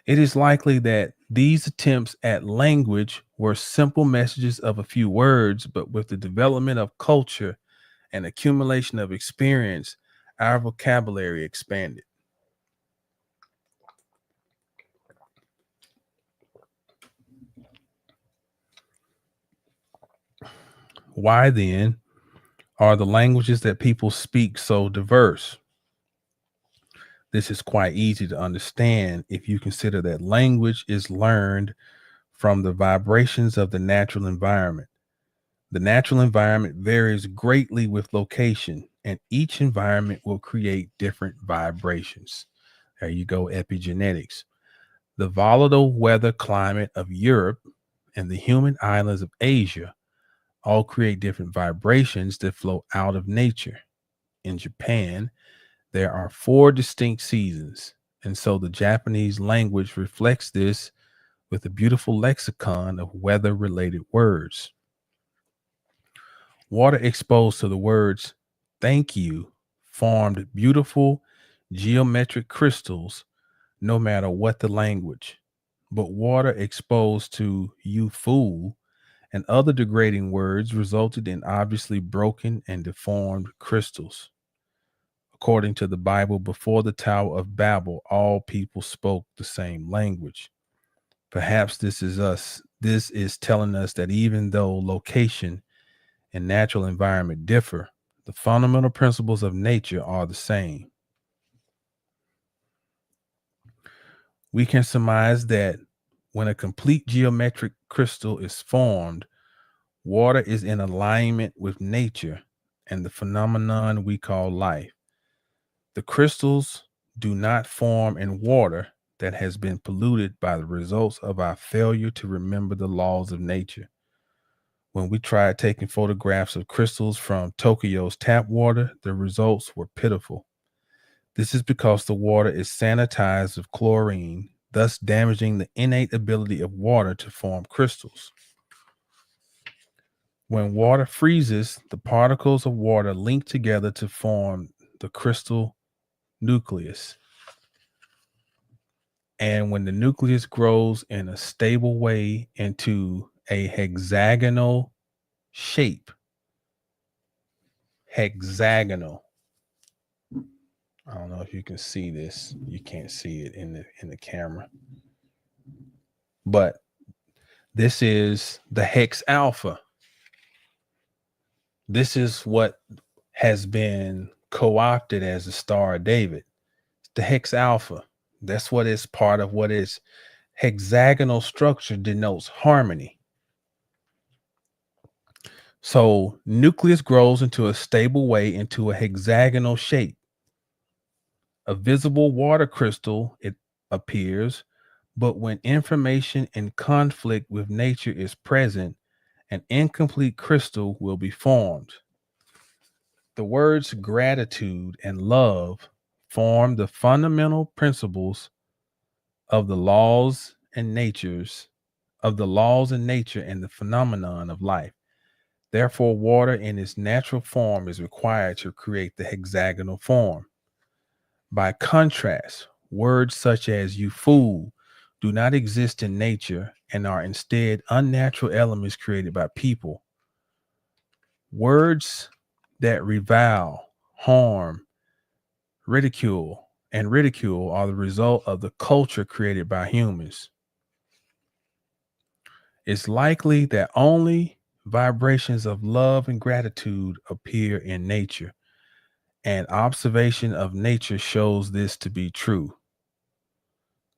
It is likely that these attempts at language were simple messages of a few words, but with the development of culture and accumulation of experience, our vocabulary expanded. Why then are the languages that people speak so diverse? This is quite easy to understand if you consider that language is learned from the vibrations of the natural environment. The natural environment varies greatly with location, and each environment will create different vibrations. There you go, epigenetics. The volatile weather climate of Europe and the humid islands of Asia all create different vibrations that flow out of nature. In Japan, there are 4 distinct seasons, and so the Japanese language reflects this with a beautiful lexicon of weather related words. Water exposed to the words thank you formed beautiful geometric crystals no matter what the language. But water exposed to you fool and other degrading words resulted in obviously broken and deformed crystals. According to the Bible, before the Tower of Babel, all people spoke the same language. Perhaps this is us. This is telling us that even though location and natural environment differ, the fundamental principles of nature are the same. We can surmise that when a complete geometric crystal is formed, water is in alignment with nature and the phenomenon we call life. The crystals do not form in water that has been polluted by the results of our failure to remember the laws of nature. When we tried taking photographs of crystals from Tokyo's tap water, the results were pitiful. This is because the water is sanitized with chlorine, thus damaging the innate ability of water to form crystals. When water freezes, the particles of water link together to form the crystal nucleus. And when the nucleus grows in a stable way into a hexagonal shape, hexagonal, I don't know if you can see this. You can't see it in the camera. But this is the hex alpha. This is what has been co-opted as the Star of David. The hex alpha. That's what is part of what is hexagonal structure denotes harmony. So nucleus grows into a stable way into a hexagonal shape. A visible water crystal, it appears, but when information in conflict with nature is present, an incomplete crystal will be formed. The words gratitude and love form the fundamental principles of the laws and natures of the laws and nature and the phenomenon of life. Therefore, water in its natural form is required to create the hexagonal form. By contrast, words such as you fool do not exist in nature and are instead unnatural elements created by people. Words that revile, harm, ridicule are the result of the culture created by humans. It's likely that only vibrations of love and gratitude appear in nature, and observation of nature shows this to be true.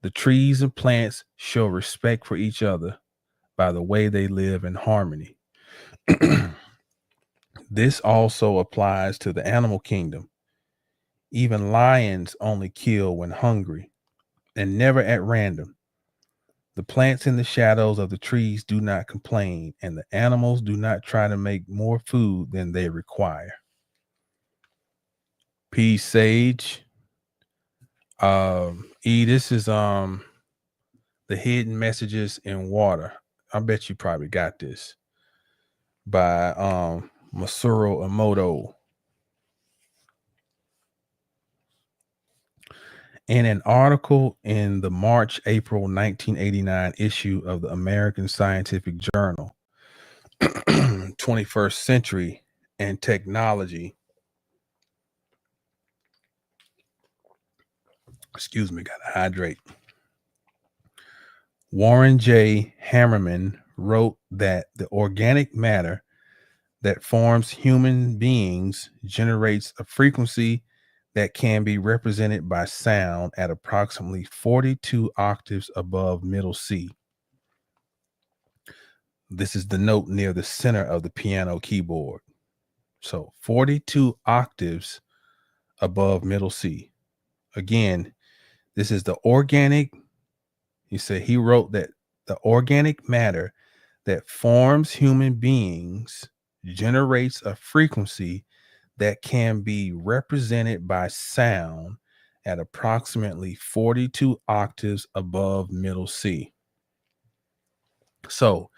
The trees and plants show respect for each other by the way they live in harmony. This also applies to the animal kingdom. Even lions only kill when hungry and never at random. The plants in the shadows of the trees do not complain, and the animals do not try to make more food than they require. Peace, Sage. This is the hidden messages in water. I bet you probably got this by Masaru Emoto. In an article in the March-April 1989 issue of the American Scientific Journal, 21st Century and Technology. Excuse me, gotta hydrate. Warren J. Hammerman wrote that the organic matter that forms human beings generates a frequency that can be represented by sound at approximately 42 octaves above middle C. This is the note near the center of the piano keyboard. So 42 octaves above middle C. Again, this is the organic. He wrote that the organic matter that forms human beings generates a frequency that can be represented by sound at approximately 42 octaves above middle C. So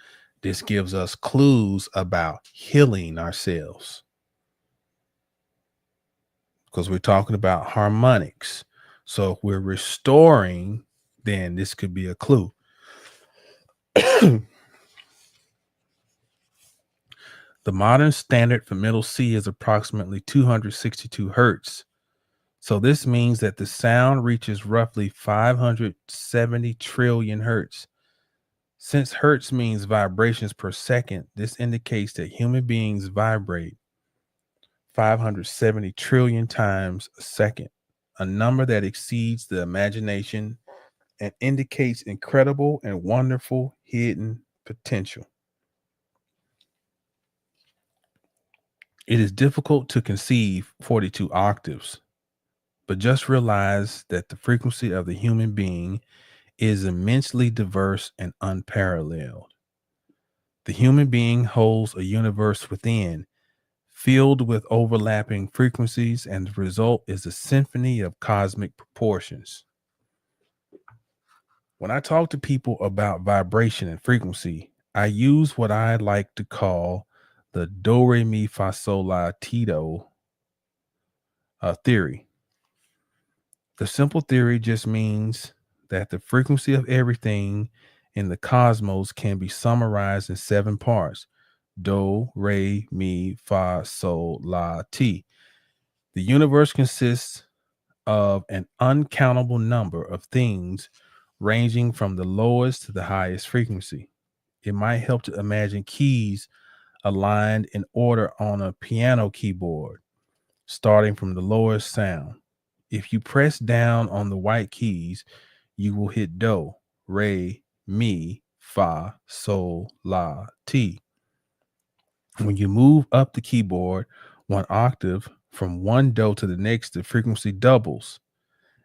this gives us clues about healing ourselves, because we're talking about harmonics. So if we're restoring, then this could be a clue. The modern standard for middle C is approximately 262 hertz. So this means that the sound reaches roughly 570 trillion hertz. Since hertz means vibrations per second, this indicates that human beings vibrate 570 trillion times a second, a number that exceeds the imagination and indicates incredible and wonderful hidden potential. It is difficult to conceive 42 octaves, but just realize that the frequency of the human being is immensely diverse and unparalleled. The human being holds a universe within, filled with overlapping frequencies, and the result is a symphony of cosmic proportions. When I talk to people about vibration and frequency, I use what I like to call the do re mi fa sol la ti do theory. The simple theory just means that the frequency of everything in the cosmos can be summarized in 7 parts: do, re, mi, fa, sol, la, ti. The universe consists of an uncountable number of things ranging from the lowest to the highest frequency. It might help to imagine keys aligned in order on a piano keyboard, starting from the lowest sound. If you press down on the white keys, you will hit do, re, mi, fa, sol, la, ti. When you move up the keyboard one octave from one do to the next, the frequency doubles.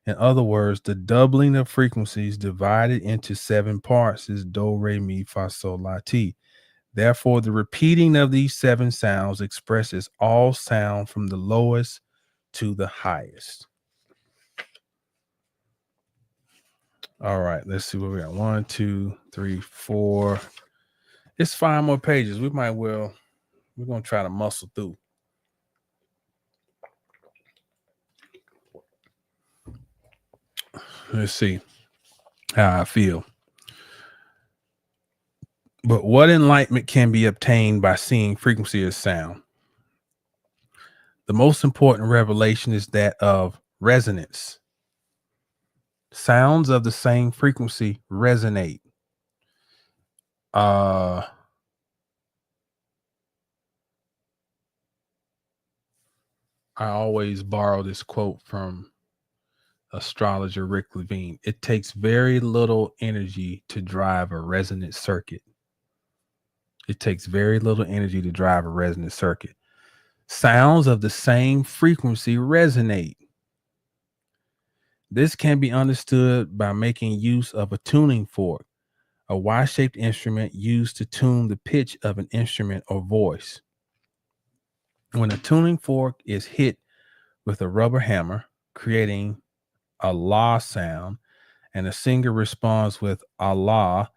In other words, the doubling of frequencies divided into 7 parts is do, re, mi, fa, sol, la, ti. Therefore, the repeating of these 7 sounds expresses all sound from the lowest to the highest. All right, let's see what we got. 1, 2, 3, 4. It's 5 more pages. We're going to try to muscle through. Let's see how I feel. But what enlightenment can be obtained by seeing frequency as sound? The most important revelation is that of resonance. Sounds of the same frequency resonate. I always borrow this quote from astrologer Rick Levine. It takes very little energy to drive a resonant circuit. It takes very little energy to drive a resonant circuit. Sounds of the same frequency resonate. This can be understood by making use of a tuning fork, a Y-shaped instrument used to tune the pitch of an instrument or voice. When a tuning fork is hit with a rubber hammer, creating a la sound, and a singer responds with Allah,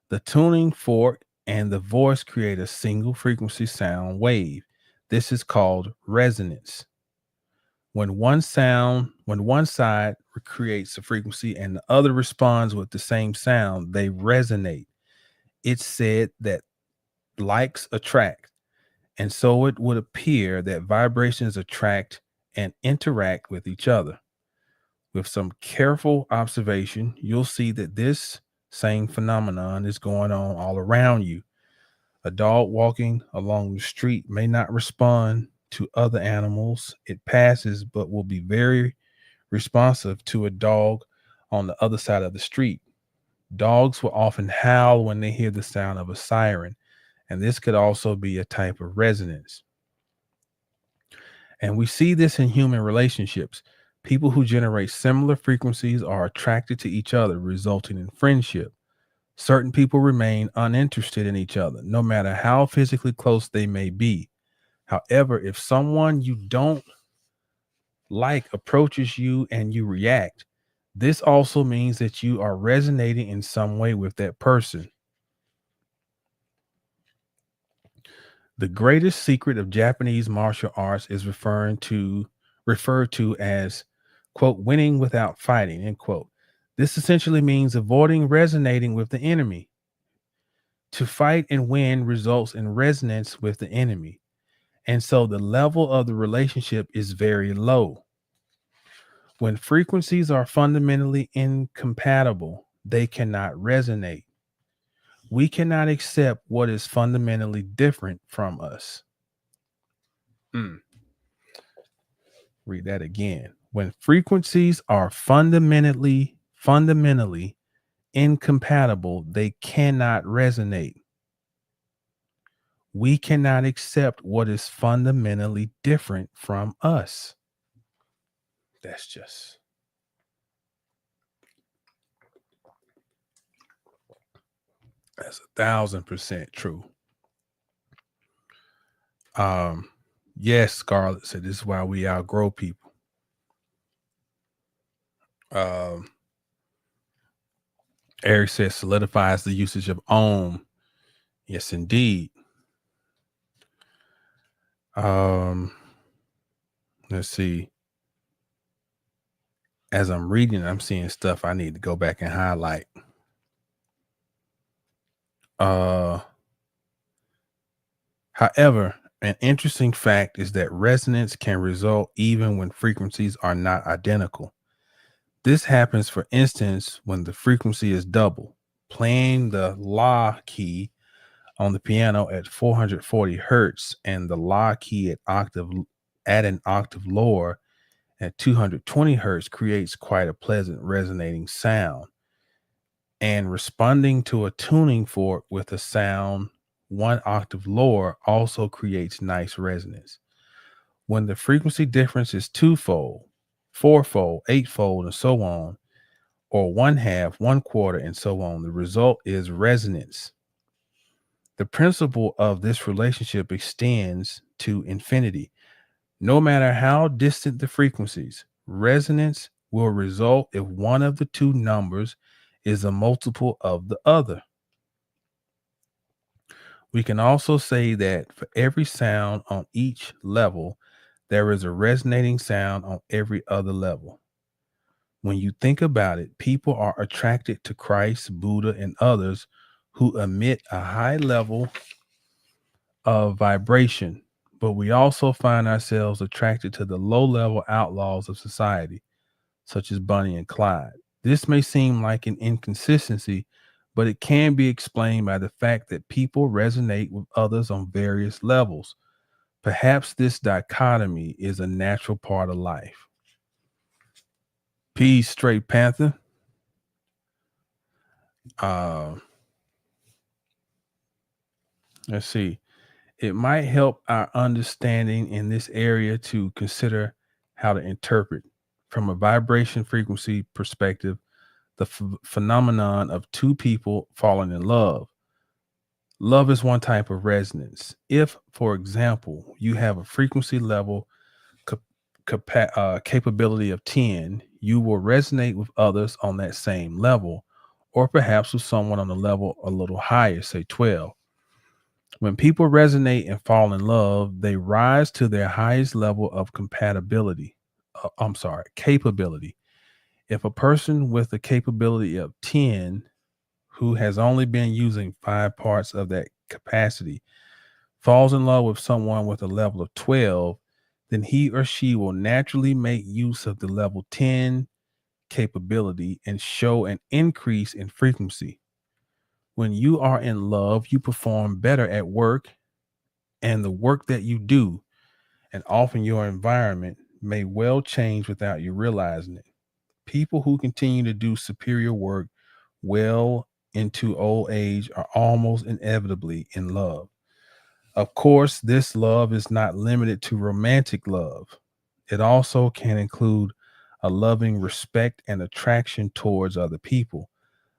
the tuning fork and the voice create a single frequency sound wave. This is called resonance. When one side creates a frequency and the other responds with the same sound, they resonate. It's said that likes attract, and so it would appear that vibrations attract and interact with each other. With some careful observation, you'll see that this same phenomenon is going on all around you. A dog walking along the street may not respond to other animals it passes, but will be very responsive to a dog on the other side of the street. Dogs will often howl when they hear the sound of a siren, and this could also be a type of resonance. And we see this in human relationships. People who generate similar frequencies are attracted to each other, resulting in friendship. Certain people remain uninterested in each other, no matter how physically close they may be. However, if someone you don't like approaches you and you react, this also means that you are resonating in some way with that person. The greatest secret of Japanese martial arts is referred to as, quote, winning without fighting, end quote. This essentially means avoiding resonating with the enemy. To fight and win results in resonance with the enemy. And so the level of the relationship is very low. When frequencies are fundamentally incompatible, they cannot resonate. We cannot accept what is fundamentally different from us. Read that again. When frequencies are fundamentally incompatible, they cannot resonate. We cannot accept what is fundamentally different from us. That's 1,000% true. Yes, Scarlett said this is why we outgrow people. Eric says solidifies the usage of Om. Yes, indeed. Let's see. As I'm reading, I'm seeing stuff I need to go back and highlight. However, An interesting fact is that resonance can result even when frequencies are not identical. This happens, for instance, when the frequency is double. Playing the La key on the piano at 440 hertz and the La key at an octave lower at 220 hertz creates quite a pleasant resonating sound. And responding to a tuning fork with a sound one octave lower also creates nice resonance. When the frequency difference is twofold, fourfold, eightfold, and so on, or one half, one quarter, and so on, the result is resonance. The principle of this relationship extends to infinity. No matter how distant the frequencies, resonance will result if one of the two numbers is a multiple of the other. We can also say that for every sound on each level, there is a resonating sound on every other level. When you think about it, people are attracted to Christ, Buddha, and others who emit a high level of vibration, but we also find ourselves attracted to the low level outlaws of society, such as Bonnie and Clyde. This may seem like an inconsistency, but it can be explained by the fact that people resonate with others on various levels. Perhaps this dichotomy is a natural part of life. Peace, Straight Panther. Uh, let's see. It might help our understanding in this area to consider how to interpret, from a vibration frequency perspective, the phenomenon of two people falling in love. Love is one type of resonance. If, for example, you have a frequency level capability of 10, you will resonate with others on that same level, or perhaps with someone on a level a little higher, say 12. When people resonate and fall in love, they rise to their highest level of capability. If a person with a capability of 10 who has only been using 5 parts of that capacity falls in love with someone with a level of 12, then he or she will naturally make use of the level 10 capability and show an increase in frequency. When you are in love, you perform better at work, and the work that you do, and often your environment, may well change without you realizing it. People who continue to do superior work well into old age are almost inevitably in love. Of course, this love is not limited to romantic love. It also can include a loving respect and attraction towards other people.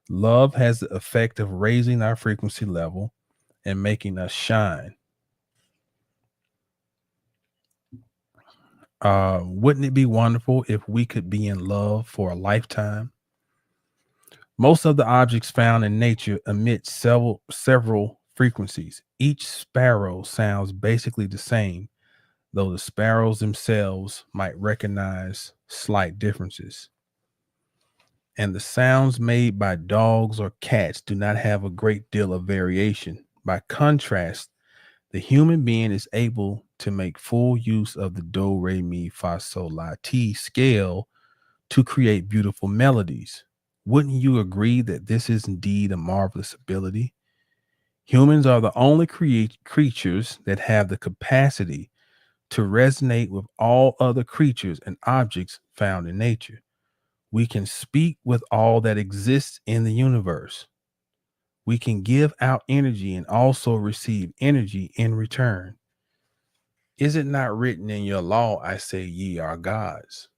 Love has the effect of raising our frequency level and making us shine. Wouldn't it be wonderful if we could be in love for a lifetime? Most of the objects found in nature emit several frequencies. Each sparrow sounds basically the same, though the sparrows themselves might recognize slight differences. And the sounds made by dogs or cats do not have a great deal of variation. By contrast, the human being is able to make full use of the do, re, mi, fa, sol, la, ti scale to create beautiful melodies. Wouldn't you agree that this is indeed a marvelous ability? Humans are the only creatures that have the capacity to resonate with all other creatures and objects found in nature. We can speak with all that exists in the universe. We can give out energy and also receive energy in return. Is it not written in your law, I say ye are gods?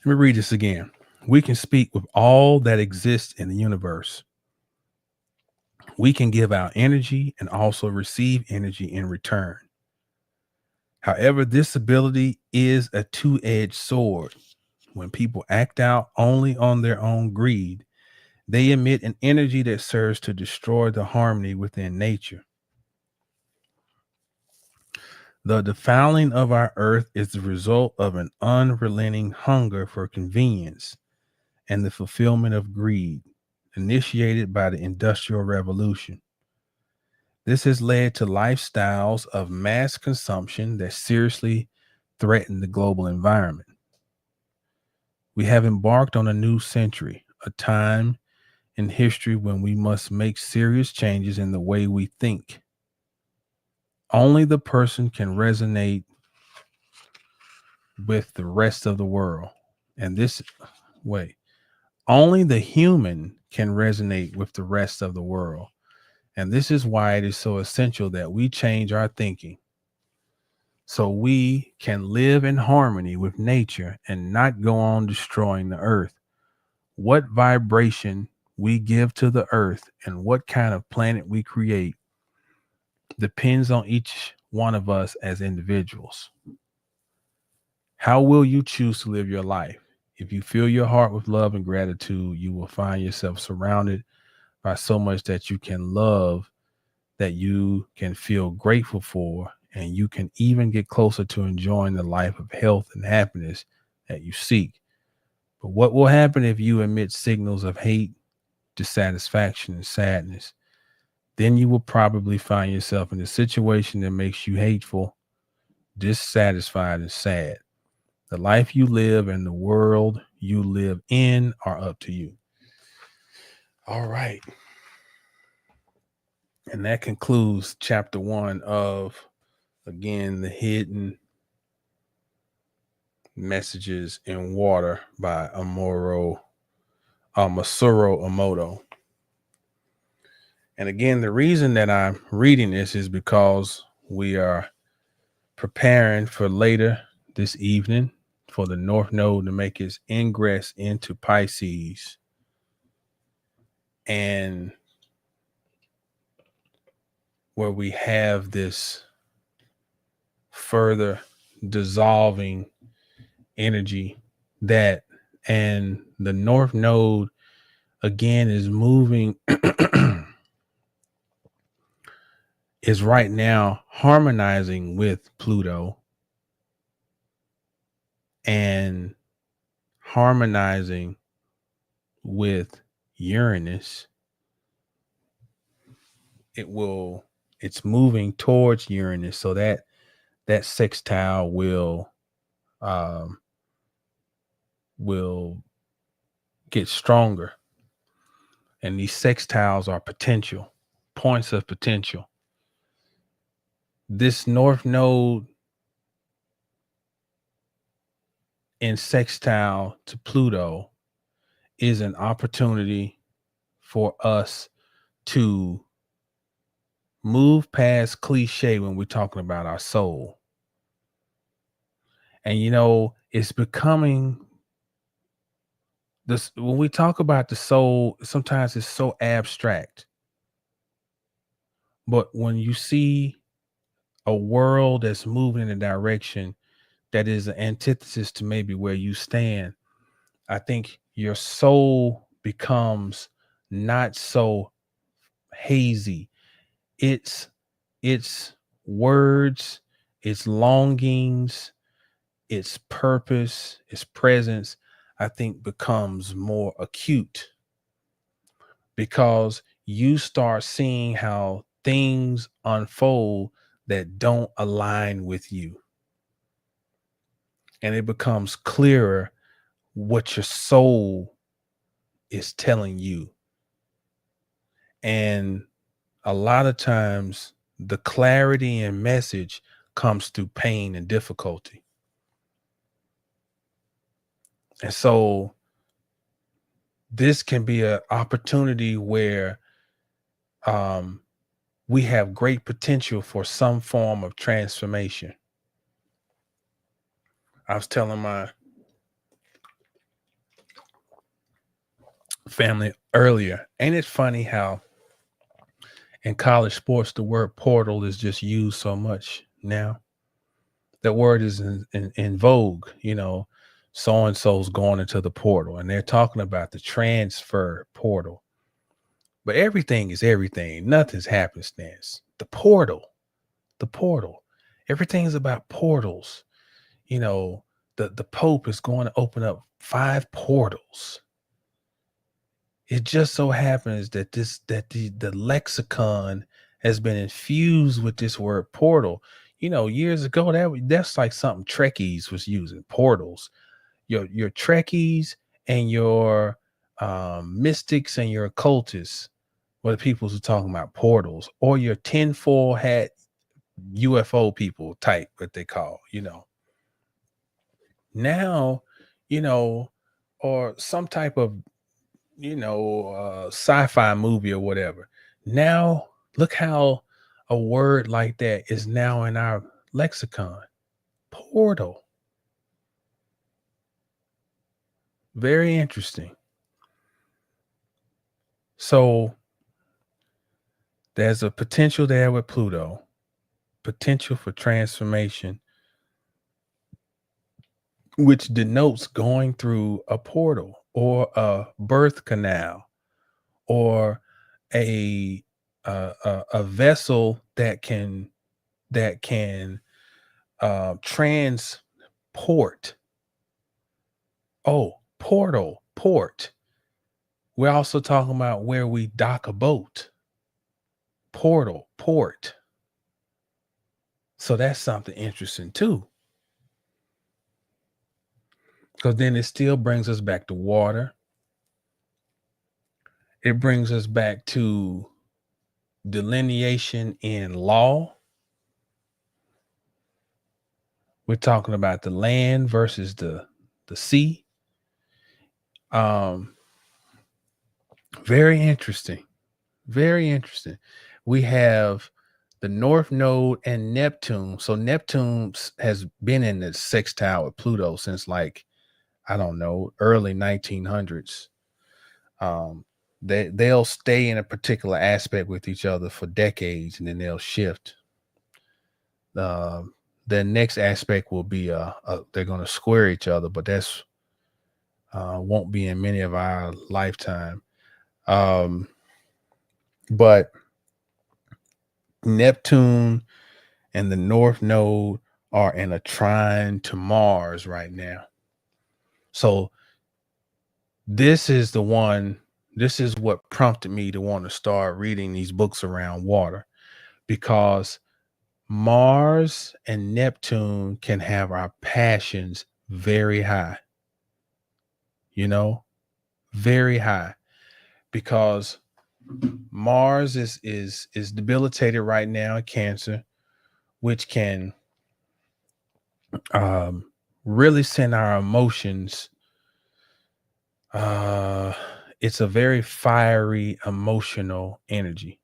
Let me read this again. We can speak with all that exists in the universe. We can give out energy and also receive energy in return. However, this ability is a two-edged sword. When people act out only on their own greed, they emit an energy that serves to destroy the harmony within nature. The defiling of our earth is the result of an unrelenting hunger for convenience, and the fulfillment of greed, initiated by the Industrial Revolution. This has led to lifestyles of mass consumption that seriously threaten the global environment. We have embarked on a new century, a time in history when we must make serious changes in the way we think. Only the person can resonate with the rest of the world. And this way, only the human can resonate with the rest of the world. And this is why it is so essential that we change our thinking so we can live in harmony with nature and not go on destroying the earth. What vibration we give to the earth and what kind of planet we create depends on each one of us as individuals. How will you choose to live your life? If you fill your heart with love and gratitude, you will find yourself surrounded by so much that you can love, that you can feel grateful for, and you can even get closer to enjoying the life of health and happiness that you seek. But what will happen if you emit signals of hate, dissatisfaction, and sadness? Then you will probably find yourself in a situation that makes you hateful, dissatisfied, and sad. The life you live and the world you live in are up to you. All right. And that concludes chapter 1 of, again, The Hidden Messages in Water by Masaru Emoto. And again, the reason that I'm reading this is because we are preparing for later this evening for the North Node to make its ingress into Pisces. And where we have this further dissolving energy that, and the North Node again is moving, is right now harmonizing with Pluto and harmonizing with Uranus. It's moving towards Uranus, so that sextile will get stronger. And these sextiles are potential, points of potential. This North Node in sextile to Pluto is an opportunity for us to move past cliche when we're talking about our soul. And it's becoming this, when we talk about the soul, sometimes it's so abstract. But when you see a world that's moving in a direction that is an antithesis to maybe where you stand, I think your soul becomes not so hazy. It's words, its longings, its purpose, its presence, I think becomes more acute because you start seeing how things unfold that don't align with you. And it becomes clearer what your soul is telling you. And a lot of times the clarity and message comes through pain and difficulty. And so this can be an opportunity where we have great potential for some form of transformation. I was telling my family earlier, ain't it funny how in college sports the word portal is just used so much now? That word is in vogue, so and so's going into the portal, and they're talking about the transfer portal. But everything is everything. Nothing's happenstance. The portal. Everything is about portals. The Pope is going to open up 5 portals. It just so happens that the lexicon has been infused with this word portal. Years ago that's like something Trekkies was using, portals. Your Trekkies and your mystics and your occultists were the people who talking about portals, or your tinfoil hat UFO people type, what they call. Now, you know, or some type of sci-fi movie or whatever. Now, look how a word like that is now in our lexicon. Portal. Very interesting. So there's a potential there with Pluto, potential for transformation, which denotes going through a portal or a birth canal or a a vessel that can transport. Oh, portal, port. We're also talking about where we dock a boat. Portal, port. So that's something interesting too. Because then it still brings us back to water. It brings us back to delineation in law. We're talking about the land versus the sea. Um, very interesting. Very interesting. We have the North Node and Neptune. So has been in the sextile with Pluto since, like, I don't know, early 1900s. Um, they'll stay in a particular aspect with each other for decades, and then they'll shift. Uh, the next aspect will be they're going to square each other, but that's won't be in many of our lifetime. Um, but Neptune and the North Node are in a trine to Mars right now. So this is the one, this is what prompted me to want to start reading these books around water, because Mars and Neptune can have our passions very high, you know, very high, because Mars is debilitated right now in Cancer, which can really send our emotions. Uh, it's a very fiery, emotional energy.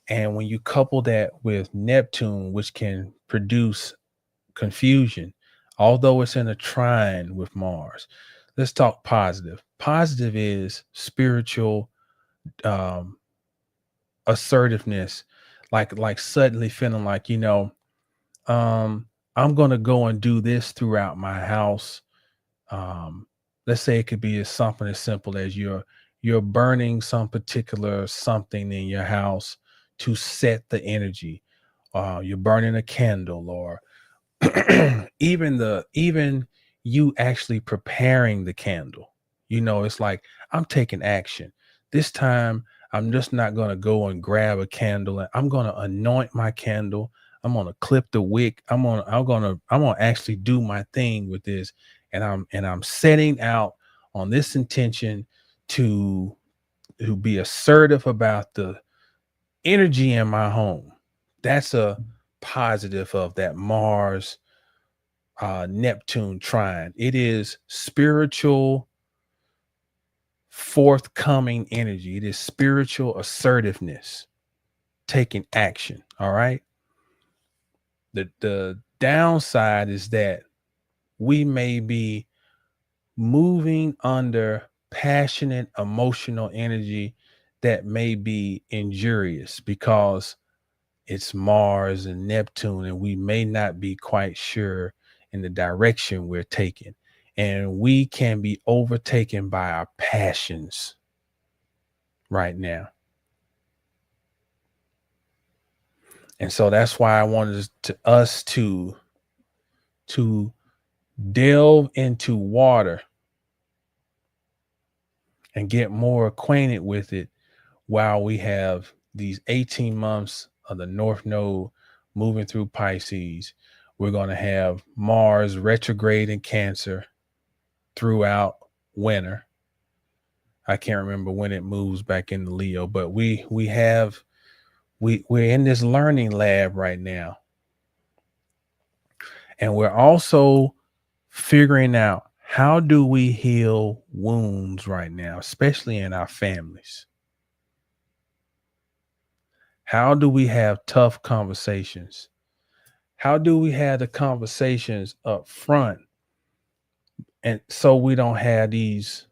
And when you couple that with Neptune, which can produce confusion, although it's in a trine with Mars, let's talk positive. Positive is spiritual um, assertiveness, like suddenly feeling like, I'm gonna go and do this throughout my house. um let's say it could be as something as simple as you're burning some particular something in your house to set the energy. You're burning a candle, or even you actually preparing the candle. It's like, I'm taking action this time. I'm just not going to go and grab a candle, and I'm going to anoint my candle. I'm going to clip the wick. I'm going to actually do my thing with this, and I'm setting out on this intention to be assertive about the energy in my home. That's a positive of that Mars Neptune trine. It is spiritual forthcoming energy. It is spiritual assertiveness, taking action. All right. The downside is that we may be moving under passionate emotional energy that may be injurious, because it's Mars and Neptune, and we may not be quite sure in the direction we're taking. And we can be overtaken by our passions right now. And so that's why I wanted us to delve into water and get more acquainted with it while we have these 18 months of the North Node moving through Pisces. We're going to have Mars retrograde in Cancer throughout winter. I can't remember when it moves back into Leo, but we're in this learning lab right now. And we're also figuring out, how do we heal wounds right now, especially in our families? How do we have tough conversations? How do we have the conversations up front, and so we don't have these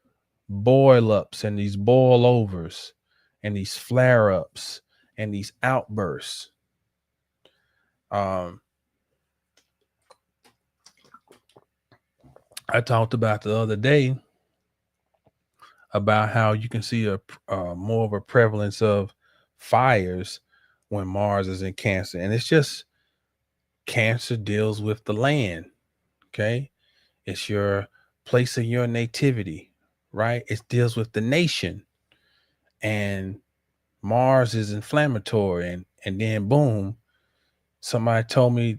boil ups and these boil overs and these flare ups and these outbursts? Um, I talked about the other day about how you can see a more of a prevalence of fires when Mars is in Cancer, and it's just Cancer deals with the land. Okay, it's your place of your nativity, right? It deals with the nation, and Mars is inflammatory, and then boom, somebody told me,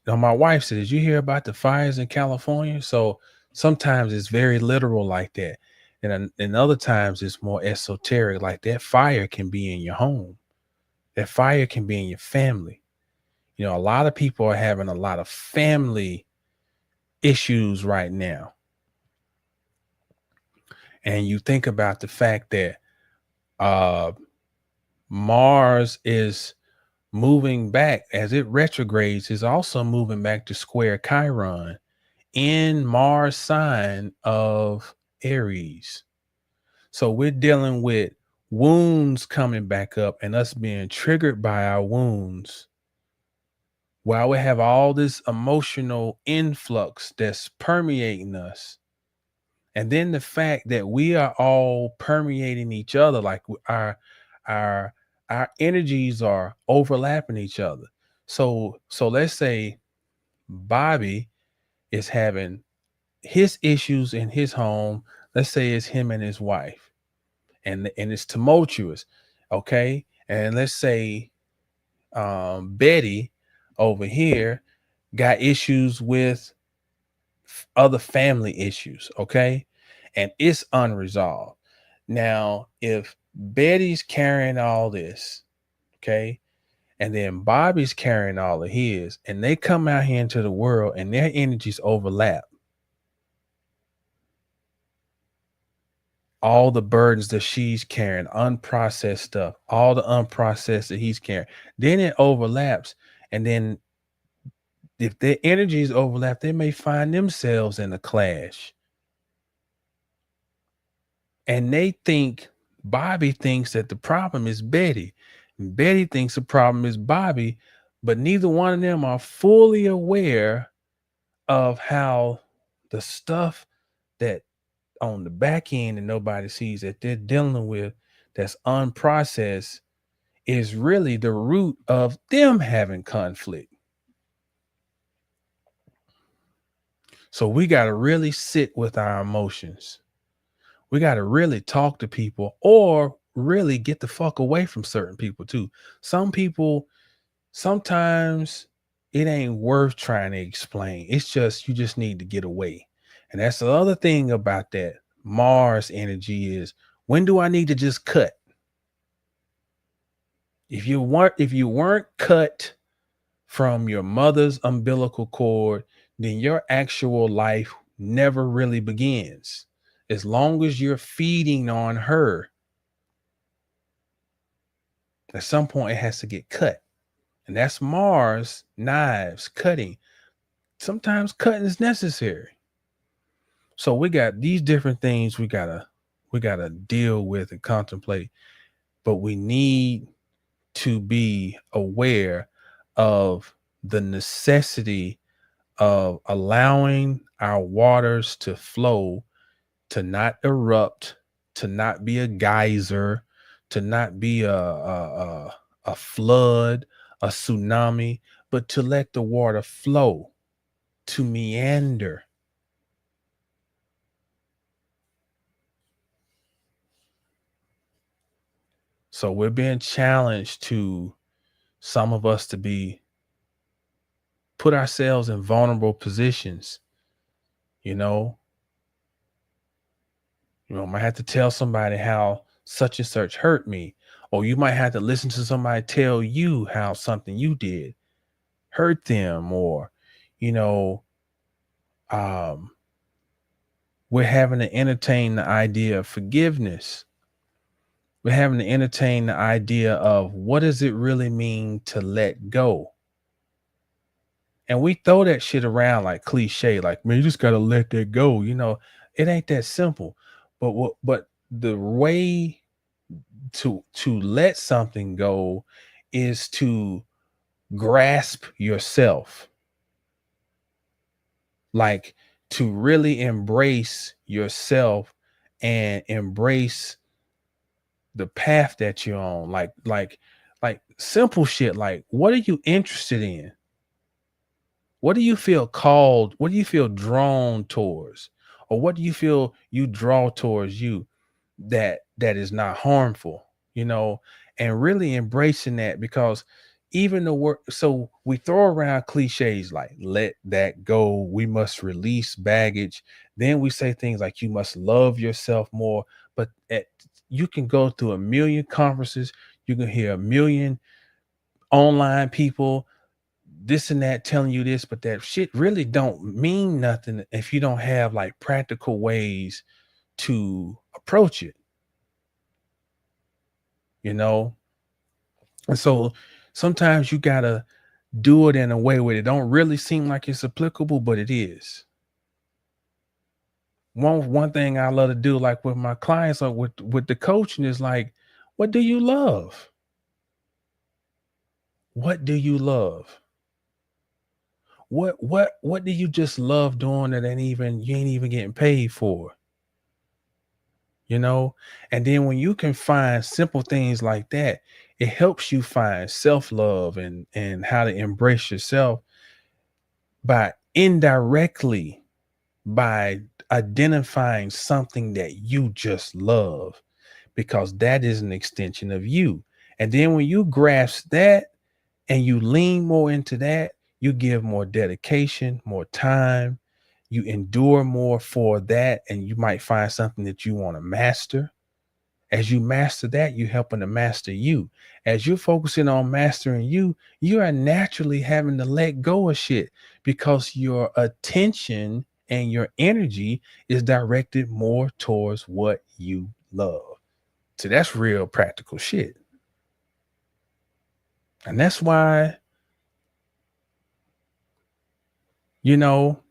my wife said, did you hear about the fires in California? So sometimes it's very literal like that. And other times it's more esoteric, like that fire can be in your home. That fire can be in your family. You know, a lot of people are having a lot of family issues right now. And you think about the fact that Mars is moving back as it retrogrades, is also moving back to square Chiron in Mars sign of Aries. So we're dealing with wounds coming back up and us being triggered by our wounds, while we have all this emotional influx that's permeating us. And then the fact that we are all permeating each other, like our our energies are overlapping each other. So let's say Bobby is having his issues in his home. Let's say it's him and his wife, and it's tumultuous. Okay. And let's say Betty over here got issues with other family issues. Okay. And it's unresolved. Now, if Betty's carrying all this, okay, and then Bobby's carrying all of his, and they come out here into the world and their energies overlap, all the burdens that she's carrying, unprocessed stuff, all the unprocessed that he's carrying, then it overlaps. And then if their energies overlap, they may find themselves in a clash. And Bobby thinks that the problem is Betty. And Betty thinks the problem is Bobby, but neither one of them are fully aware of how the stuff that on the back end and nobody sees that they're dealing with, that's unprocessed, is really the root of them having conflict. So we got to really sit with our emotions. We got to really talk to people, or really get the fuck away from certain people too. Some people, sometimes it ain't worth trying to explain. It's just, you just need to get away. And that's the other thing about that Mars energy is, when do I need to just cut? If you weren't cut from your mother's umbilical cord, then your actual life never really begins. As long as you're feeding on her, at some point it has to get cut. And that's Mars, knives, cutting. Sometimes cutting is necessary. So we got these different things we gotta deal with and contemplate, but we need to be aware of the necessity of allowing our waters to flow, to not erupt, to not be a geyser, to not be a flood, a tsunami, but to let the water flow, to meander. So we're being challenged to some of us to be put ourselves in vulnerable positions, you know. Might have to tell somebody how such and such hurt me, or you might have to listen to somebody tell you how something you did hurt them, or you know, um, we're having to entertain the idea of forgiveness. We're having to entertain the idea of what does it really mean to let go. And we throw that shit around like cliche, like, man, you just gotta let that go. It ain't that simple. But the way to let something go is to grasp yourself, like to really embrace yourself and embrace the path that you're on, like simple shit, like what are you interested in? What do you feel called? What do you feel drawn towards? Or what do you feel you draw towards you that is not harmful, and really embracing that, because even the work, so we throw around cliches like let that go, we must release baggage. Then we say things like you must love yourself more. But you can go through a million conferences, you can hear a million online people this and that telling you this, but that shit really don't mean nothing if you don't have like practical ways to approach it, you know? And so sometimes you gotta do it in a way where it don't really seem like it's applicable, but it is. One thing I love to do, like with my clients or with the coaching, is like, what do you love? What do you love? What do you just love doing that you ain't even getting paid for? you know and then when you can find simple things like that, it helps you find self-love and how to embrace yourself by indirectly, by identifying something that you just love, because that is an extension of you. And then when you grasp that and you lean more into that, you give more dedication, more time, you endure more for that, and you might find something that you want to master. As you master that, you're helping to master you. As you're focusing on mastering you, you are naturally having to let go of shit because your attention and your energy is directed more towards what you love. So that's real practical shit. And that's why, you know,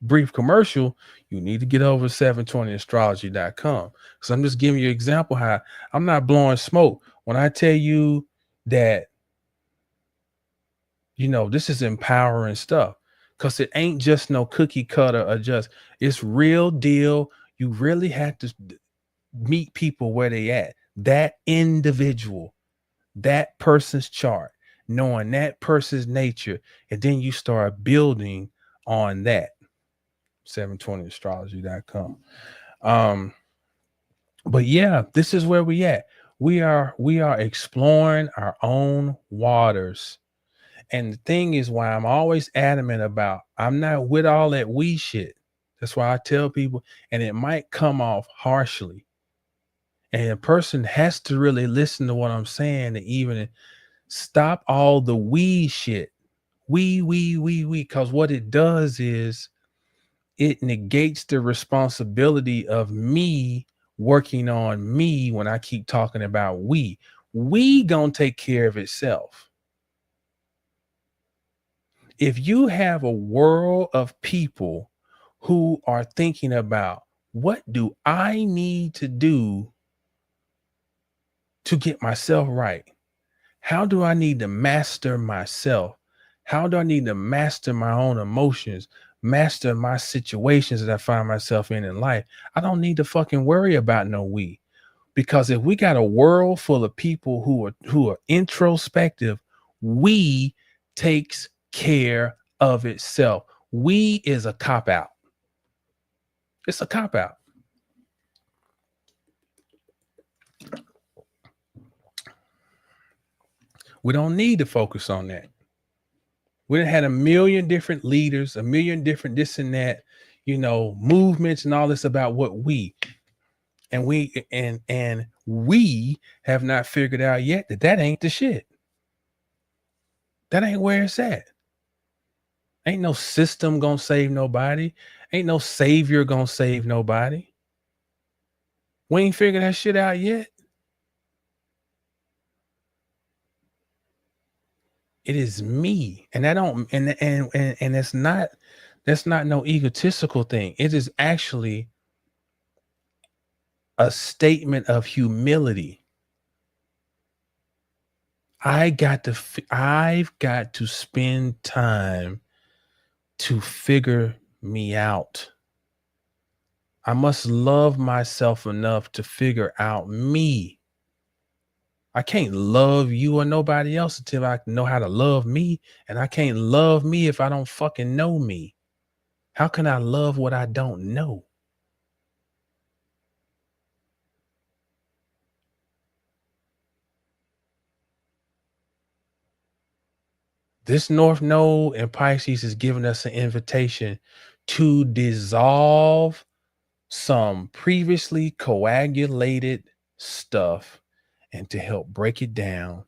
brief commercial, you need to get over 720astrology.com. So I'm just giving you an example how I'm not blowing smoke when I tell you that, this is empowering stuff, because it ain't just no cookie cutter or just, it's real deal. You really have to meet people where they at, that individual, that person's chart, knowing that person's nature, and then you start building on that. 720astrology.com. But yeah, this is where we at. We are exploring our own waters. And the thing is why I'm always adamant about, I'm not with all that we shit. That's why I tell people, and it might come off harshly. And a person has to really listen to what I'm saying to even stop all the we shit. We, because what it does is it negates the responsibility of me working on me when I keep talking about we. We gonna take care of itself. If you have a world of people who are thinking about what do I need to do to get myself right? How do I need to master myself? How do I need to master my own emotions, master my situations that I find myself in life? I don't need to fucking worry about no we. Because if we got a world full of people who are introspective, we takes care of itself. We is a cop out. It's a cop out. We don't need to focus on that. We done had a million different leaders, a million different this and that, movements and all this about what we have not figured out yet that ain't the shit. That ain't where it's at. Ain't no system gonna save nobody. Ain't no savior gonna save nobody. We ain't figured that shit out yet. It is me. And that don't and that's not no egotistical thing. It is actually a statement of humility. I've got to spend time to figure me out. I must love myself enough to figure out me. I can't love you or nobody else until I know how to love me. And I can't love me if I don't fucking know me. How can I love what I don't know? This North Node and Pisces is giving us an invitation to dissolve some previously coagulated stuff and to help break it down.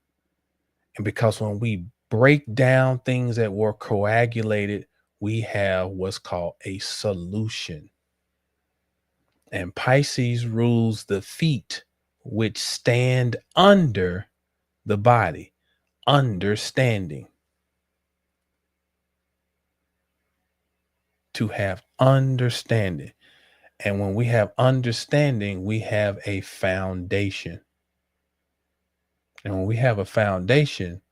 And because when we break down things that were coagulated, we have what's called a solution. And Pisces rules the feet, which stand under the body, understanding. To have understanding. And when we have understanding, we have a foundation. And when we have a foundation,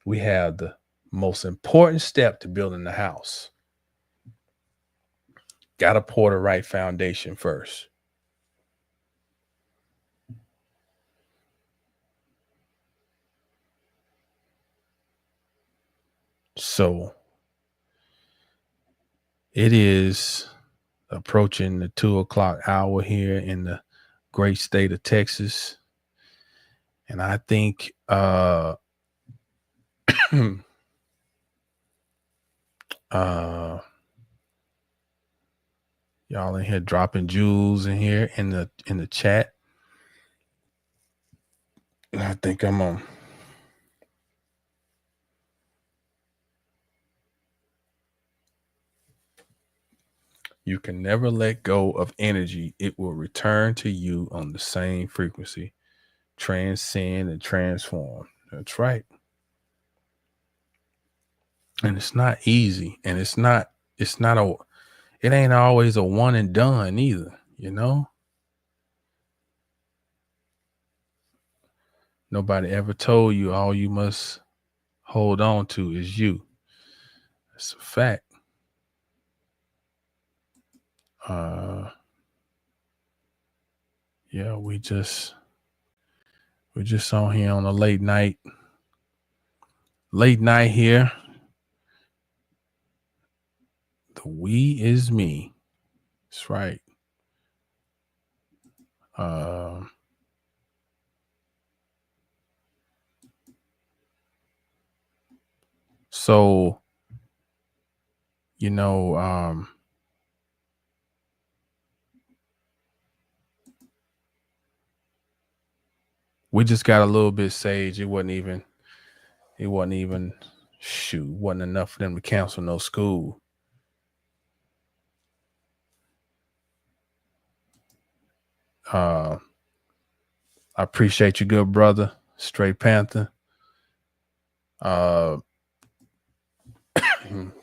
we have the most important step to building the house. Got to pour the right foundation first. So it is approaching the 2:00 hour here in the great state of Texas. And I think y'all in here dropping jewels in here in the chat. And I think I'm on. You can never let go of energy. It will return to you on the same frequency. Transcend and transform. That's right. And it's not easy. And it ain't always a one and done either, Nobody ever told you all you must hold on to is you. It's a fact. Yeah, we're just on here on a late night here. The we is me. That's right. So, we just got a little bit sage. It wasn't even wasn't enough for them to cancel no school. I appreciate you, good brother, Straight Panther.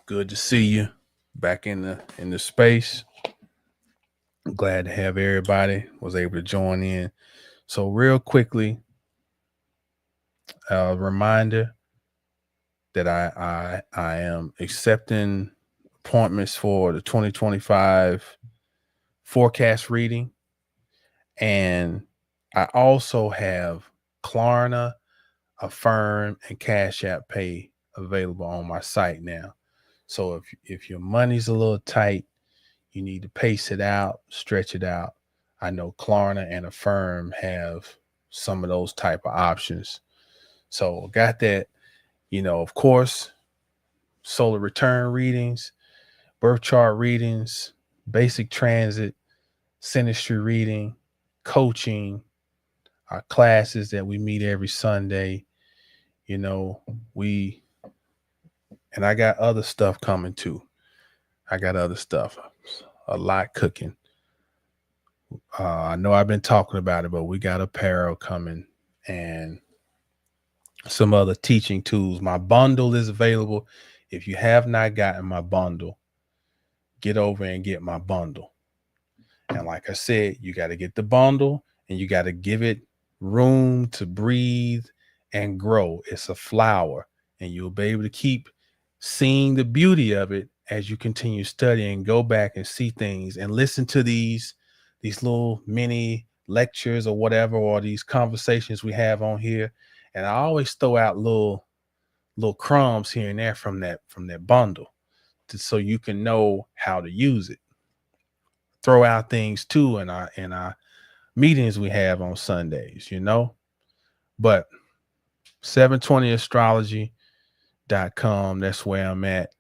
Good to see you back in the space. I'm glad to have everybody was able to join in. So real quickly, a reminder that I am accepting appointments for the 2025 forecast reading. And I also have Klarna, Affirm, and Cash App Pay available on my site now. So if your money's a little tight, you need to pace it out, stretch it out. I know Klarna and Affirm have some of those type of options. So got that, of course, solar return readings, birth chart readings, basic transit, synastry reading, coaching, our classes that we meet every Sunday. And I got other stuff coming too. I got other stuff, a lot cooking. I know I've been talking about it, but we got apparel coming and some other teaching tools. My bundle is available. If you have not gotten my bundle, get over and get my bundle. And like I said, you got to get the bundle and you got to give it room to breathe and grow. It's a flower, and you'll be able to keep seeing the beauty of it as you continue studying, go back and see things and listen to these little mini lectures or whatever, or these conversations we have on here. And I always throw out little crumbs here and there from that bundle so you can know how to use it. Throw out things too in our meetings we have on Sundays, But 720astrology.com, that's where I'm at.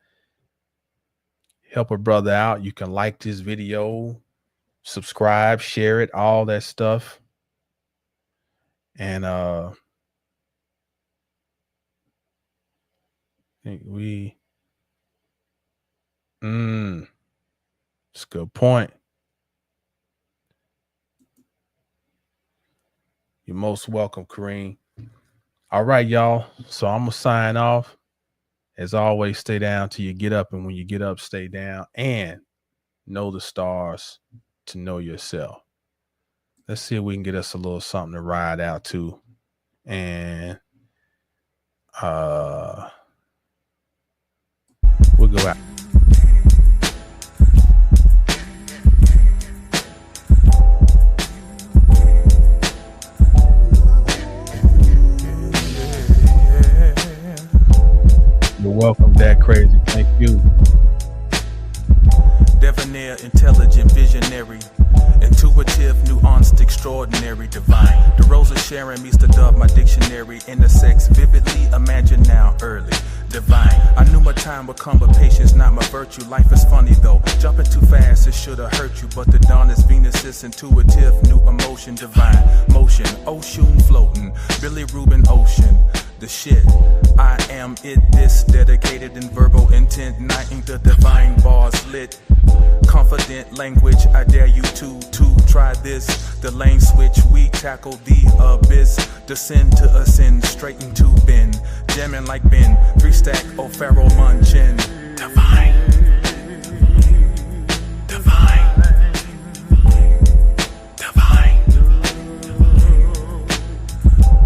Help a brother out. You can like this video, subscribe, share it, all that stuff. And it's a good point. You're most welcome, Kareem. All right, y'all. So I'm going to sign off. As always, stay down till you get up. And when you get up, stay down and know the stars to know yourself. Let's see if we can get us a little something to ride out to. And we'll go out. You're welcome, Dad Crazy. Thank you. Debonair, intelligent, visionary, intuitive, nuanced, extraordinary, divine. The rose of Sharon meets the dove, my dictionary, intersex, vividly, imagine now, early, divine. I knew my time would come, but patience not my virtue. Life is funny though, jumping too fast, it should have hurt you. But the dawn is Venus, is intuitive, new emotion, divine. Motion, ocean floating, Billy Rubin Ocean. The shit, I am it, this dedicated in verbal intent, igniting the divine bars lit. Confident language, I dare you to try this. The lane switch, we tackle the abyss. Descend to ascend, straight into bend. Jamming like Ben, 3-stack, O'Farrell Munchin. Divine. Divine. Divine.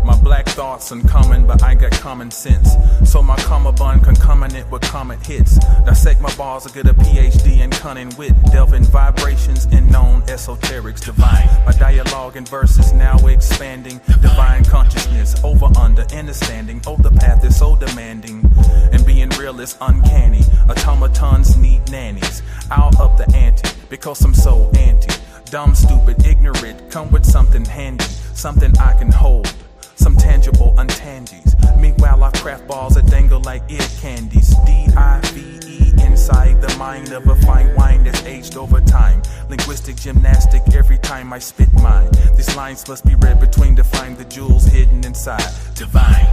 My black thoughts uncommon, but I got common sense. So my comma bun concomitant with comet hits. Dissect my balls to get a PhD in cunning wit. Delve in vibrations in known esoterics, divine. My dialogue and verses now expanding. Divine consciousness, over under, understanding. Oh, the path is so demanding. And being real is uncanny. Automatons need nannies. I'll up the ante because I'm so anti. Dumb, stupid, ignorant. Come with something handy. Something I can hold. Some tangible untangies. Meanwhile, I craft balls that dangle like ear candies. D-I-V-E inside the mind of a fine wine that's aged over time. Linguistic gymnastic every time I spit mine. These lines must be read between to find the jewels hidden inside. Divine.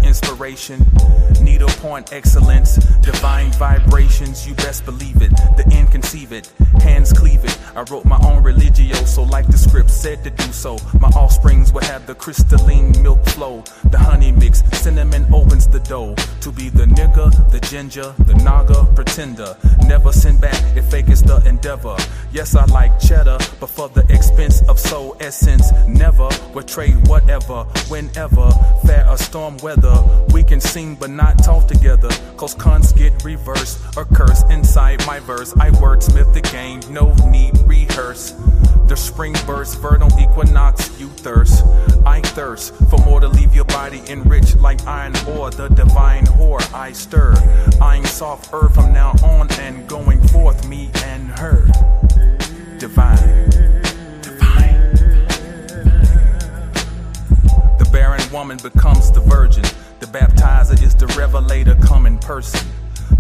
Inspiration, needlepoint excellence, divine vibrations, you best believe it. The end conceive it, hands cleave it. I wrote my own religio, so like the script said to do so. My offsprings will have the crystalline milk flow. The honey mix, cinnamon opens the dough. To be the nigga, the ginger, the naga, pretender. Never send back if fake is the endeavor. Yes, I like cheddar, but for the expense of soul essence. Never would trade whatever, whenever. Fair or storm weather. We can sing but not talk together, cause cons get reversed or cursed inside my verse. I wordsmith the game, no need rehearse. The spring burst, vernal equinox, you thirst. I thirst for more to leave your body enriched like iron ore. The divine whore I stir, eyeing soft earth from now on and going forth, me and her. Divine. The barren woman becomes the virgin. The baptizer is the revelator come in person.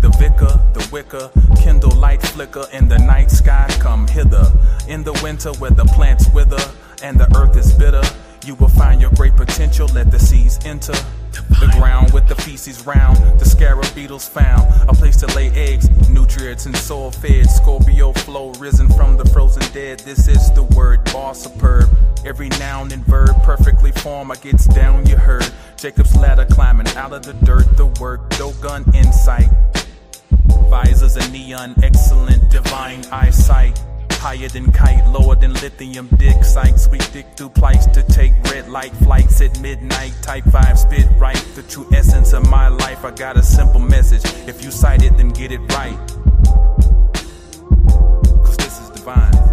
The vicar, the wicker, kindle light flicker in the night sky, come hither. In the winter where the plants wither and the earth is bitter, you will find your great potential, let the seeds enter. The ground with the feces round, the scarab beetles found a place to lay eggs, nutrients and soil fed. Scorpio flow risen from the frozen dead. This is the word bar superb. Every noun and verb perfectly formed. I gets down, you heard. Jacob's ladder climbing out of the dirt. The work, Dogun insight. Visors and neon, excellent divine eyesight. Higher than kite, lower than lithium dick sights. We dig through plights to take red light flights at midnight. Type 5 spit right, the true essence of my life. I got a simple message, if you cite it then get it right, 'cause this is divine.